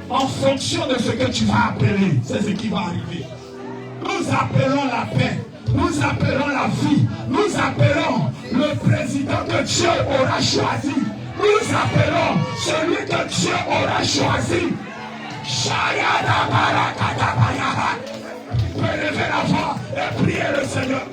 [SPEAKER 1] En fonction de ce que tu vas appeler, c'est ce qui va arriver. Nous appelons la paix. Nous appelons la vie. Nous appelons le président que Dieu aura choisi. Nous appelons celui que Dieu aura choisi. Relevez la voix et priez le Seigneur.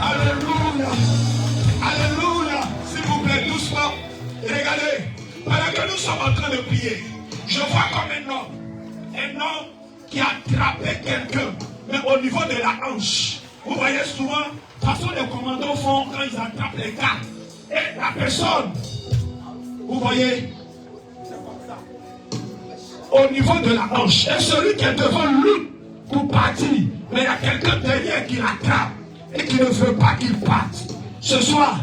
[SPEAKER 1] Alléluia. Alléluia. S'il vous plaît, doucement. Regardez, pendant que nous sommes en train de prier, je vois comme un homme qui a attrapé quelqu'un, mais au niveau de la hanche. Vous voyez souvent, de toute façon les commandos font quand ils attrapent les gars. Et la personne, vous voyez, au niveau de la hanche. Et celui qui est devant lui pour partir, mais il y a quelqu'un derrière qui l'attrape et qui ne veut pas qu'il parte. Ce soir,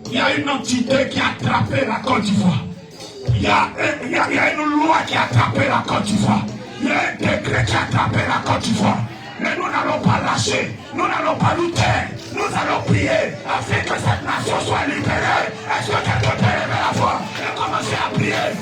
[SPEAKER 1] il y a une entité qui a attrapé la Côte d'Ivoire. Il y a une loi qui a attrapé la Côte d'Ivoire. Il y a un décret qui a attrapé la Côte d'Ivoire. Mais nous n'allons pas lâcher, nous n'allons pas lutter, nous allons prier afin que cette nation soit libérée. Est-ce que quelqu'un peut lever la voix et commencer à prier?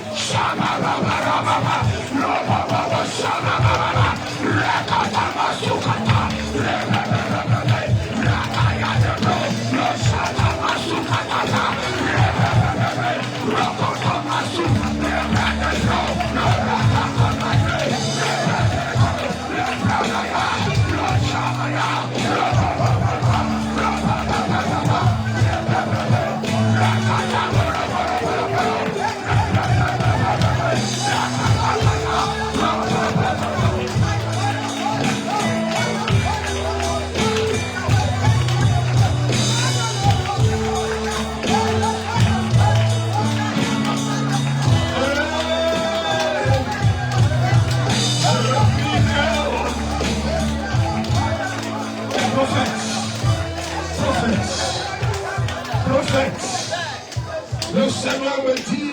[SPEAKER 1] Le Seigneur me dit,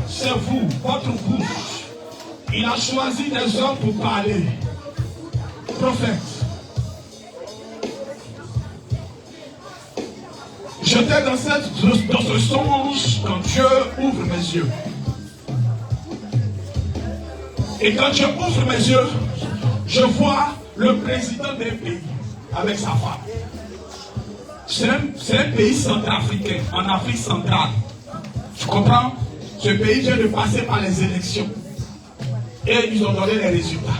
[SPEAKER 1] c'est vous, votre bouche. Il a choisi des hommes pour parler. Prophète. J'étais dans ce songe quand Dieu ouvre mes yeux. Et quand Dieu ouvre mes yeux, je vois le président d'un pays avec sa femme. C'est un pays centrafricain, en Afrique centrale. Tu comprends? Ce pays vient de passer par les élections. Et ils ont donné les résultats.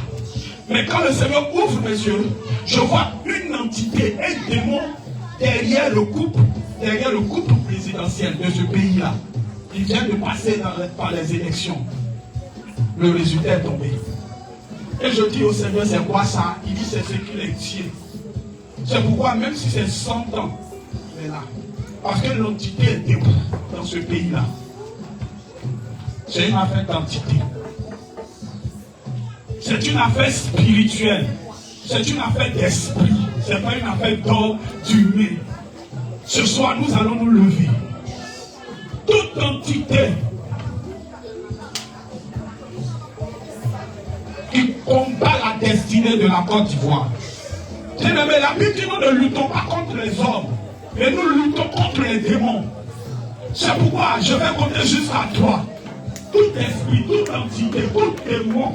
[SPEAKER 1] Mais quand le Seigneur ouvre mes yeux, je vois une entité, un démon derrière le couple présidentiel de ce pays-là. Il vient de passer par les élections. Le résultat est tombé. Et je dis au Seigneur, c'est quoi ça? Il dit, c'est ce qu'il est Dieu. C'est pourquoi, même si c'est 100 ans, il est là. Parce que l'entité est debout dans ce pays-là. C'est une affaire d'entité. C'est une affaire spirituelle. C'est une affaire d'esprit. Ce n'est pas une affaire d'homme, d'humain. Ce soir, nous allons nous lever. Toute entité qui combat la destinée de la Côte d'Ivoire. Mais la Bible dit, nous ne luttons pas contre les hommes, mais nous luttons contre les démons. C'est pourquoi je vais compter jusqu'à 3. Tout esprit, toute entité, tout démon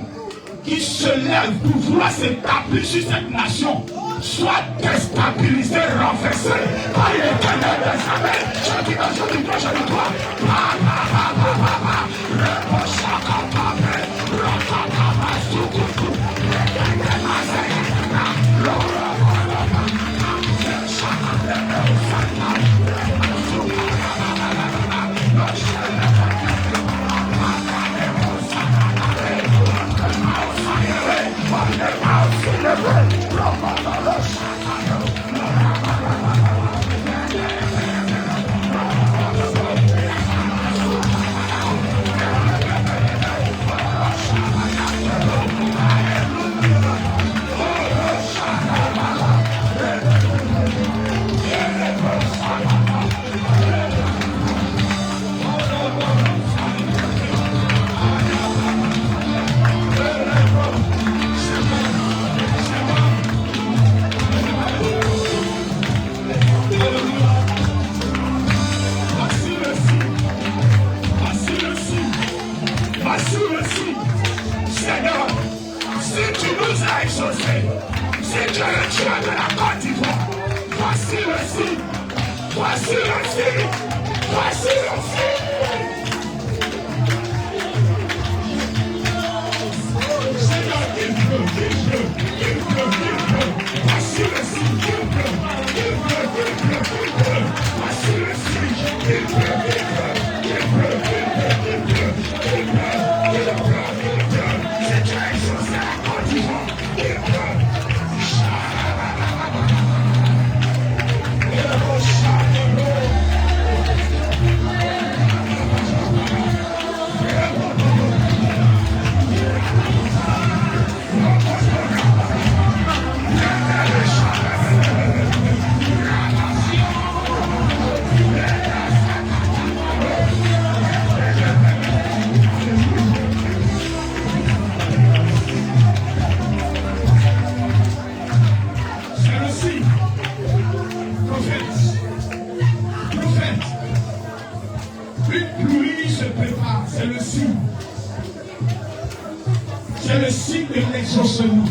[SPEAKER 1] qui se lève pour vouloir s'établir sur cette nation soit déstabilisé, renversé par l'Éternel des armées. Je dis toi, je dis toi, je dis toi. Seigneur, si tu nous as exaucés, si tu es le Dieu de la Côte d'Ivoire, voici le signe, voici le signe, voici le signe. Seigneur, il pleut, voici le signe, voici le signe, c'est le signe de l'exaucement.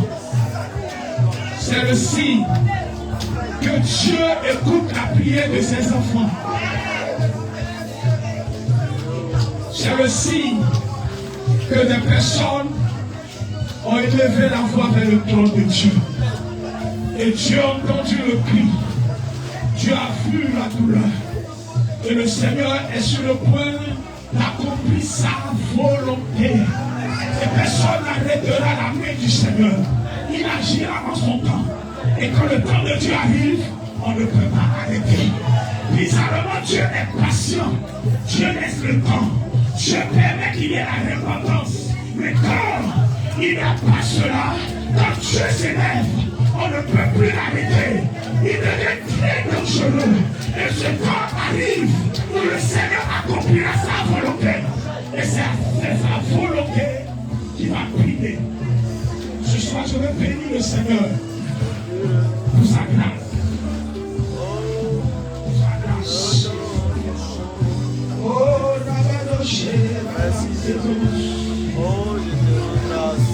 [SPEAKER 1] C'est le signe que Dieu écoute la prière de ses enfants. C'est le signe que des personnes ont élevé la voix vers le trône de Dieu. Et Dieu a entendu le cri. Dieu a vu la douleur. Et le Seigneur est sur le point d'accomplir sa volonté. Et personne n'arrêtera la main du Seigneur. Il agira en son temps. Et quand le temps de Dieu arrive, on ne peut pas arrêter. Bizarrement, Dieu est patient. Dieu laisse le temps. Dieu permet qu'il y ait la repentance. Mais quand il n'y a pas cela, quand Dieu s'élève, on ne peut plus l'arrêter. Il devient très dangereux. Et ce temps arrive où le Seigneur accomplira sa volonté. Et c'est sa volonté qui va prier. Ce soir, je vais bénir le Seigneur pour sa grâce. Pour sa grâce. Oh, Rabadoché, merci Jésus.
[SPEAKER 7] Oh, Jésus, grâce.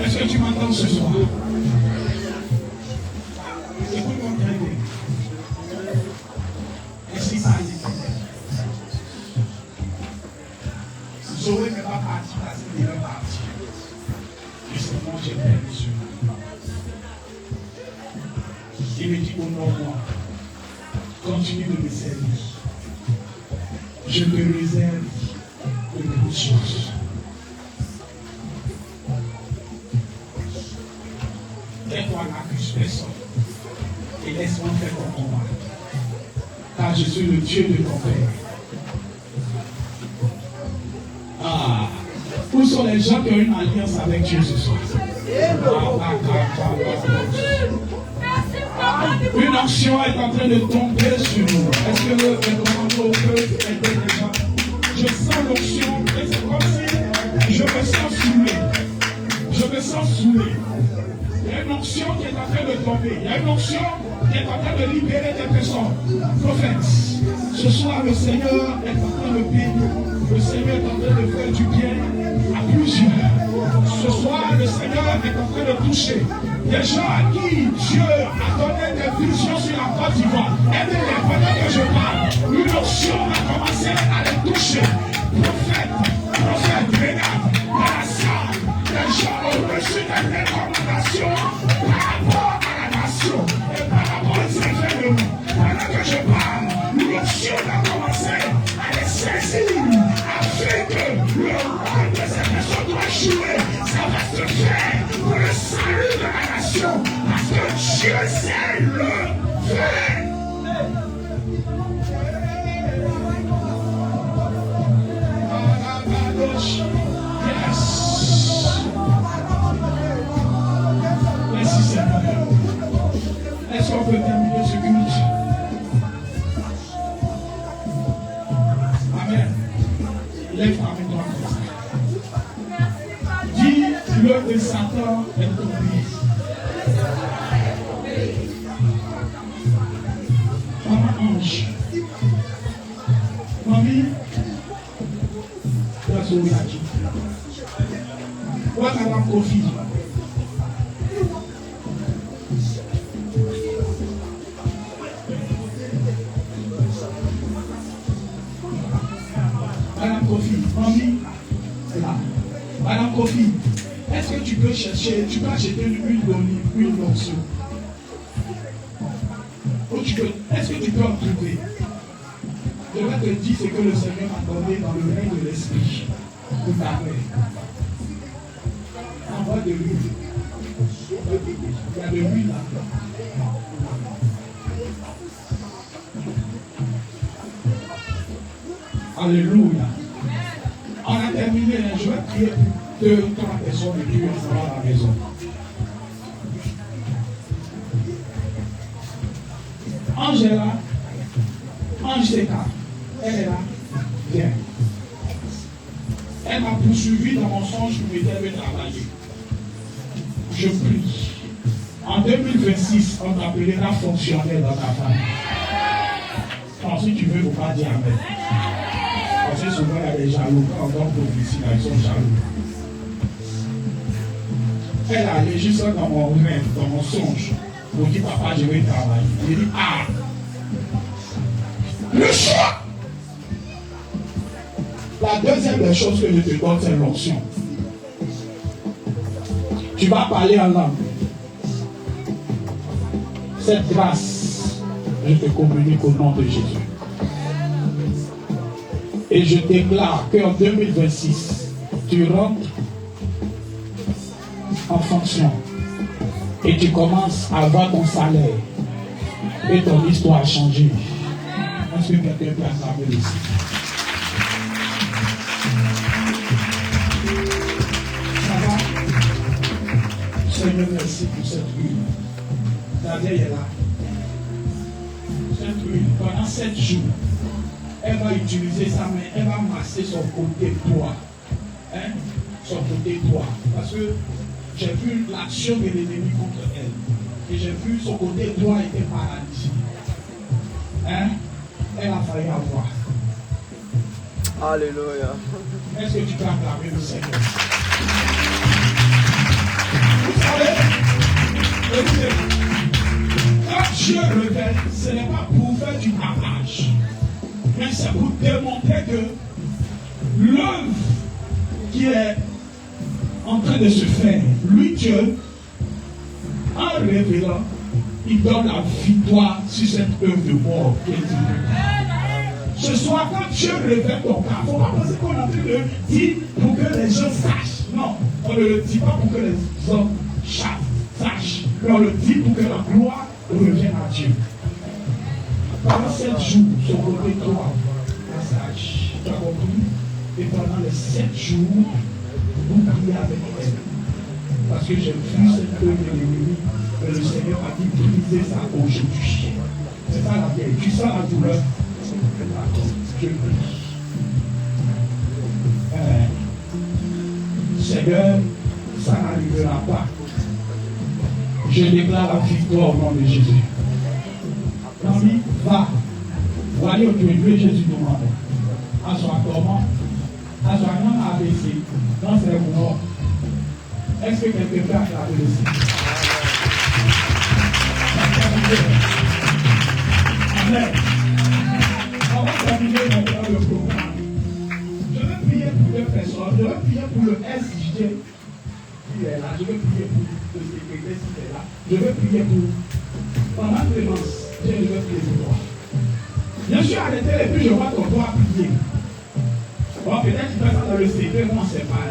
[SPEAKER 1] Est-ce que tu m'entends ce soir? Écoute-moi bien. Ainsi par l'Éternel. Zoé n'est pas parti parce qu'il est parti. Justement, j'ai perdu sur lui. Il me dit, honore-moi. Continue de me servir. Je te réserve de beaucoup de choses. Tais-toi, n'accuse personne. Et laisse-moi faire mon combat. Car je suis le Dieu de ton Père. Ah, où sont les gens qui ont une alliance avec Dieu ce soir? Une action est en train de tomber sur nous. Est-ce que les commandos peuvent aider les gens? Je sens l'onction et c'est comme si je me sens saoulé. Je me sens saoulé. Il y a une onction qui est en train de tomber. Il y a une onction est en train de libérer des personnes. Prophète, ce soir, le Seigneur est en train de bénir. Le Seigneur est en train de faire du bien à plusieurs. Ce soir, le Seigneur est en train de toucher des gens à qui Dieu a donné des visions sur la Côte d'Ivoire. Et bien, pendant que je parle, une option va commencer à les toucher. Prophète, regarde, dans la salle, les gens ont reçu des recommandations par rapport à la nation et par rapport aux événements. Pendant que je parle, l'option va commencer à les saisir afin que le rôle de ces personnes doit jouer. Ça va se faire pour le salut de la nation parce que Dieu sait le faire. Yes. Merci Seigneur. Est-ce qu'on peut terminer ce culte? Amen. Lève ta main droite. Dis, l'œuvre de Satan est tombée. Maman Ange. Mamie. What Madame Kofi? Madame Kofi, mamie, là. Madame Kofi, est-ce que tu peux acheter une huile d'olive, une lotion? Est-ce que tu peux en trouver? Je vais te dire ce que le Seigneur m'a donné dans le règne de l'esprit de ta mère. Envoie de l'huile. Il y a de l'huile là. Alléluia. On a terminé. Je vais prier pour 2 ou 3 personnes et puis on sera à la maison. Angela, Angela. Elle est là, bien. Elle m'a poursuivi dans mon songe pour m'aider à travailler. Je prie. En 2026, on t'appellera fonctionnaire dans ta famille. Alors, si tu veux, il ne faut pas dire amen. Parce que souvent, il y a des jaloux. Quand on donne prophétie, ils sont jaloux. Elle allait juste dans mon rêve, dans mon songe, pour dire papa, je vais travailler. J'ai dit, ah, le choix. La deuxième des choses que je te donne, c'est l'onction. Tu vas parler en langue. Cette grâce, je te communique au nom de Jésus. Et je déclare qu'en 2026, tu rentres en fonction et tu commences à avoir ton salaire et ton histoire a changé. Est-ce que quelqu'un peut acclamer ici? Seigneur, merci pour cette huile. La vieille est là. Cette huile, pendant 7 jours, elle va utiliser sa main, elle va masser son côté droit. Hein? Son côté droit. Parce que j'ai vu l'action de l'ennemi contre elle. Et j'ai vu son côté droit était paralysé. Hein? Elle a failli avoir.
[SPEAKER 7] Alléluia.
[SPEAKER 1] Est-ce que tu peux acclamer le Seigneur? Vous savez, écoutez, quand Dieu révèle, ce n'est pas pour faire du tapage, mais c'est pour démontrer que l'œuvre qui est en train de se faire, lui Dieu, en révélant, il donne la victoire sur cette œuvre de mort qui est divine. Ce soir, quand Dieu révèle ton cas, il ne faut pas penser qu'on est en train de dire pour que les gens sachent. Non, on ne le dit pas pour que les hommes sachent. Mais on le dit pour que la gloire revienne à Dieu. Pendant 7 jours, son côté droit, passage, tu as compris? Et pendant les 7 jours, vous priez avec elle. Parce que j'ai vu cette œuvre de l'ennemi, et le Seigneur a dit briser ça aujourd'hui. C'est ça la vérité. Tu sens la douleur. Je prie. Seigneur, ça n'arrivera pas. Je déclare la victoire au nom de Jésus.
[SPEAKER 3] famille, va. Voyez aujourd'hui Jésus nous rend. À son comment, à son nom ABC, dans ses mots. Est-ce que quelqu'un peut acclamer le Seigneur? Amen. On va terminer maintenant le programme. Je vais prier pour deux personnes. Je vais prier pour le SJ qui est là. Je vais prier pour le secrétaire qui est là. Je vais prier pour pendant Clémence. Je vais prier pour toi. Je suis arrêté et puis je vois ton doigt prier. Bon, peut-être que tu fais ça dans le secret, moi on ne sait pas.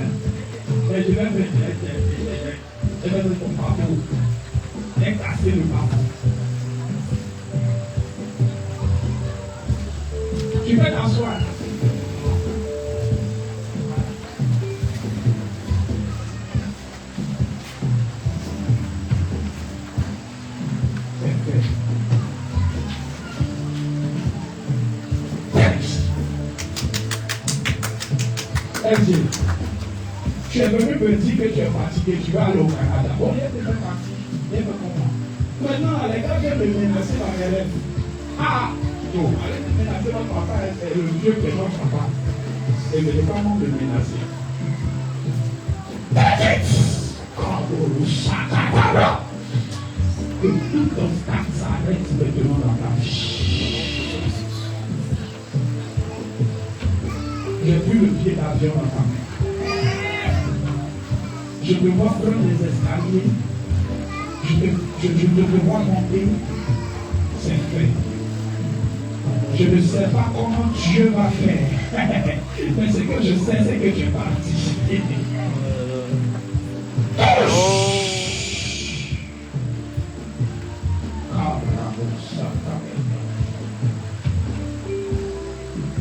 [SPEAKER 3] Mais je vais mettre ton parcours. Je vais casser le parcours. Tu peux t'asseoir. C'est fait. Tu es venu me dire que tu es fatigué, tu vas aller au Canada. Bon, il est déjà parti, il me comprend. Maintenant, les gars viennent me menacer dans mes rêves. Ah, non, allez me menacer, votre papa est le Dieu qui est notre papa. Et ne pas me menacer. Et tout ton stade s'arrête maintenant dans ta vie. J'ai vu le pied d'avion dans ta main. Je te vois prendre les escaliers. Je te vois monter. C'est fait. Je ne sais pas comment Dieu va faire. Mais ce que je sais, c'est que tu es parti.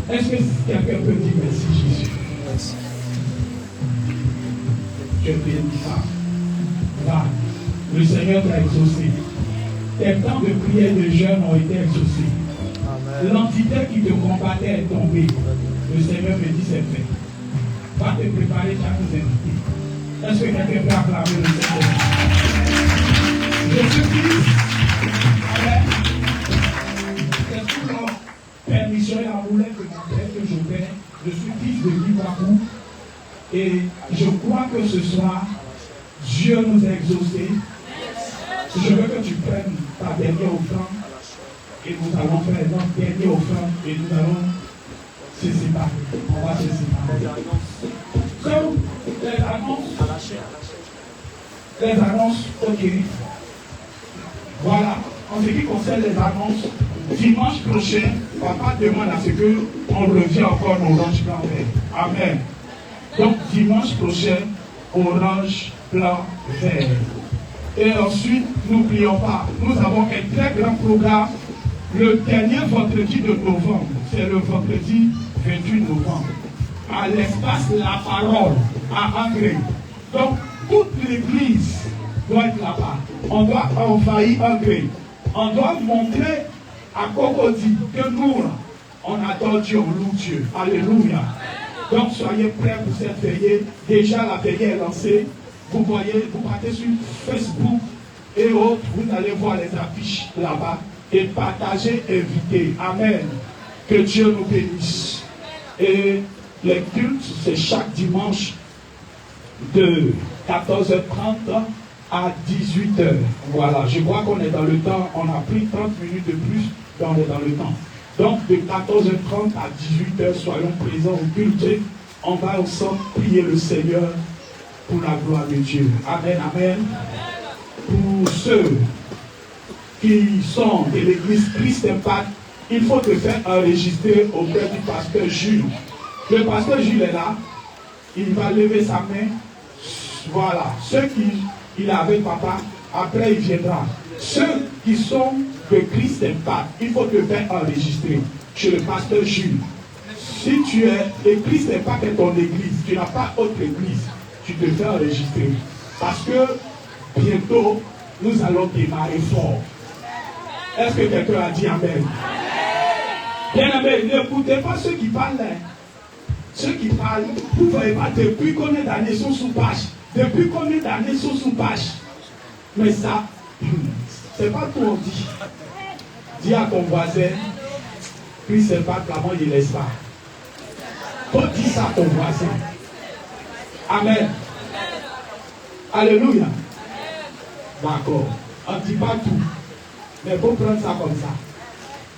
[SPEAKER 3] Est-ce que quelqu'un peut dire merci Jésus? Merci. Je bénis ça. Va. Le Seigneur t'a exaucé. Tes temps de prière et de jeûne ont été exaucés. L'entité qui te combattait est tombée. Le Seigneur me dit c'est fait. Va te préparer, tu as nous inviter. Est-ce que quelqu'un peut acclamer le Seigneur? Jésus-Christ. Amen. C'est sous la permission et la roulette de mon Père que j'opère. Je suis fils de Libakou. Et je crois que ce soir, Dieu nous a exaucés. Je veux que tu prennes ta dernière offrande. Et nous allons faire notre dernière offrande. Et nous allons se séparer. On va se séparer. Donc, les annonces. Les annonces, ok. Voilà. En ce qui concerne les annonces, dimanche prochain, papa demande à ce qu'on revient encore au orange blanc vert. Amen. Donc, dimanche prochain, orange blanc vert. Et ensuite, n'oublions pas, nous avons un très grand programme le dernier vendredi de novembre. C'est le vendredi 28 novembre. À l'espace La Parole, à Angré. Donc, toute l'église doit être là-bas. On doit envahir Angré. On doit montrer à Cocody que nous, on adore Dieu, on loue Dieu. Alléluia. Donc, soyez prêts pour cette veillée. Déjà, la veillée est lancée. Vous voyez, vous partez sur Facebook et autres, vous allez voir les affiches là-bas et partagez, invitez. Amen. Que Dieu nous bénisse. Et les cultes, c'est chaque dimanche de 14h30 à 18h. Voilà, je crois qu'on est dans le temps, on a pris 30 minutes de plus, on est dans le temps. Donc, de 14h30 à 18h, soyons présents au culte. On va ensemble prier le Seigneur pour la gloire de Dieu. Amen, amen. Pour ceux qui sont de l'église Christ Impact, il faut te faire enregistrer auprès du pasteur Jules. Le pasteur Jules est là. Il va lever sa main. Voilà. Ceux qui est avec papa, après il viendra. Ceux qui sont de Christ Impact, il faut te faire enregistrer chez le pasteur Jules. Si tu es, et Christ Impact est ton église, tu n'as pas autre église, tu te fais enregistrer. Parce que bientôt, nous allons démarrer fort. Est-ce que quelqu'un a dit Amen? Bien amen, n'écoutez pas ceux qui parlent là. Ceux qui parlent, vous ne voyez pas depuis combien d'années sont sous page. Depuis combien d'années sont sous page. Mais ça, c'est pas tout on dit. Dis à ton voisin, puis c'est pas clamant, il ne laisse pas. Faut dire ça à ton voisin. Amen. Alléluia. D'accord. On ne dit pas tout. Mais il faut prendre ça comme ça.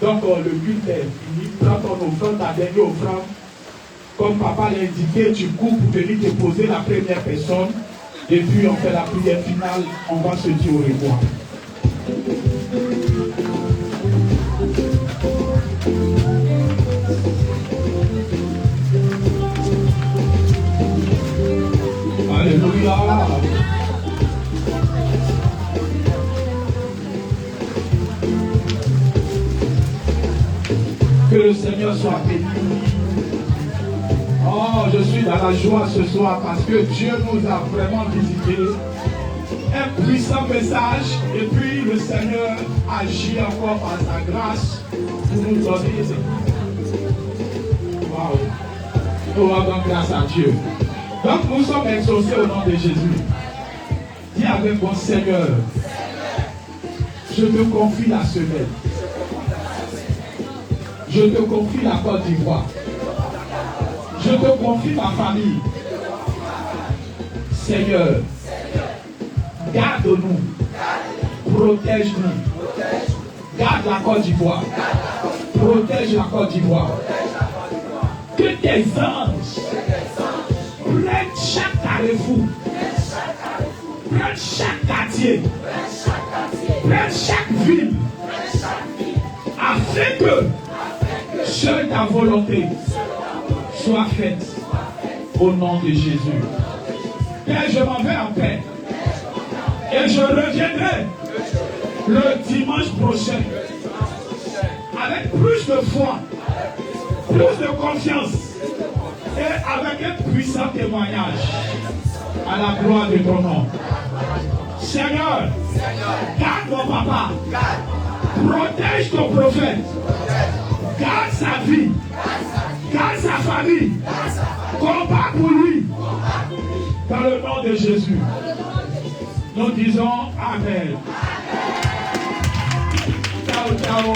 [SPEAKER 3] Donc le culte est fini. Prends ton offrande, ta dernière offrande. Comme papa l'a indiqué, tu cours pour venir te poser la première personne. Et puis on fait la prière finale. On va se dire au revoir. Alléluia. Que le Seigneur soit béni. Oh, je suis dans la joie ce soir parce que Dieu nous a vraiment visité. Un puissant message et puis le Seigneur agit encore par sa grâce pour nous donner. Waouh. Nous rendons grâce à Dieu. Donc nous sommes exaucés au nom de Jésus. Dis avec mon Seigneur, je te confie la semaine. Je te confie la Côte d'Ivoire. Je te confie ma famille. Seigneur, garde-nous. Protège-nous. Garde la Côte d'Ivoire. Protège la Côte d'Ivoire. Que tes anges prennent chaque carrefour. Prennent chaque quartier. Prennent chaque ville. Afin que seule ta volonté soit faite au nom de Jésus. Père, je m'en vais en paix. Et je reviendrai le dimanche prochain avec plus de foi, plus de confiance et avec un puissant témoignage à la gloire de ton nom. Seigneur, garde mon papa, protège ton prophète, garde sa vie, garde sa famille, combat pour lui, dans le nom de Jésus. Nous disons Amen. Ciao, ciao.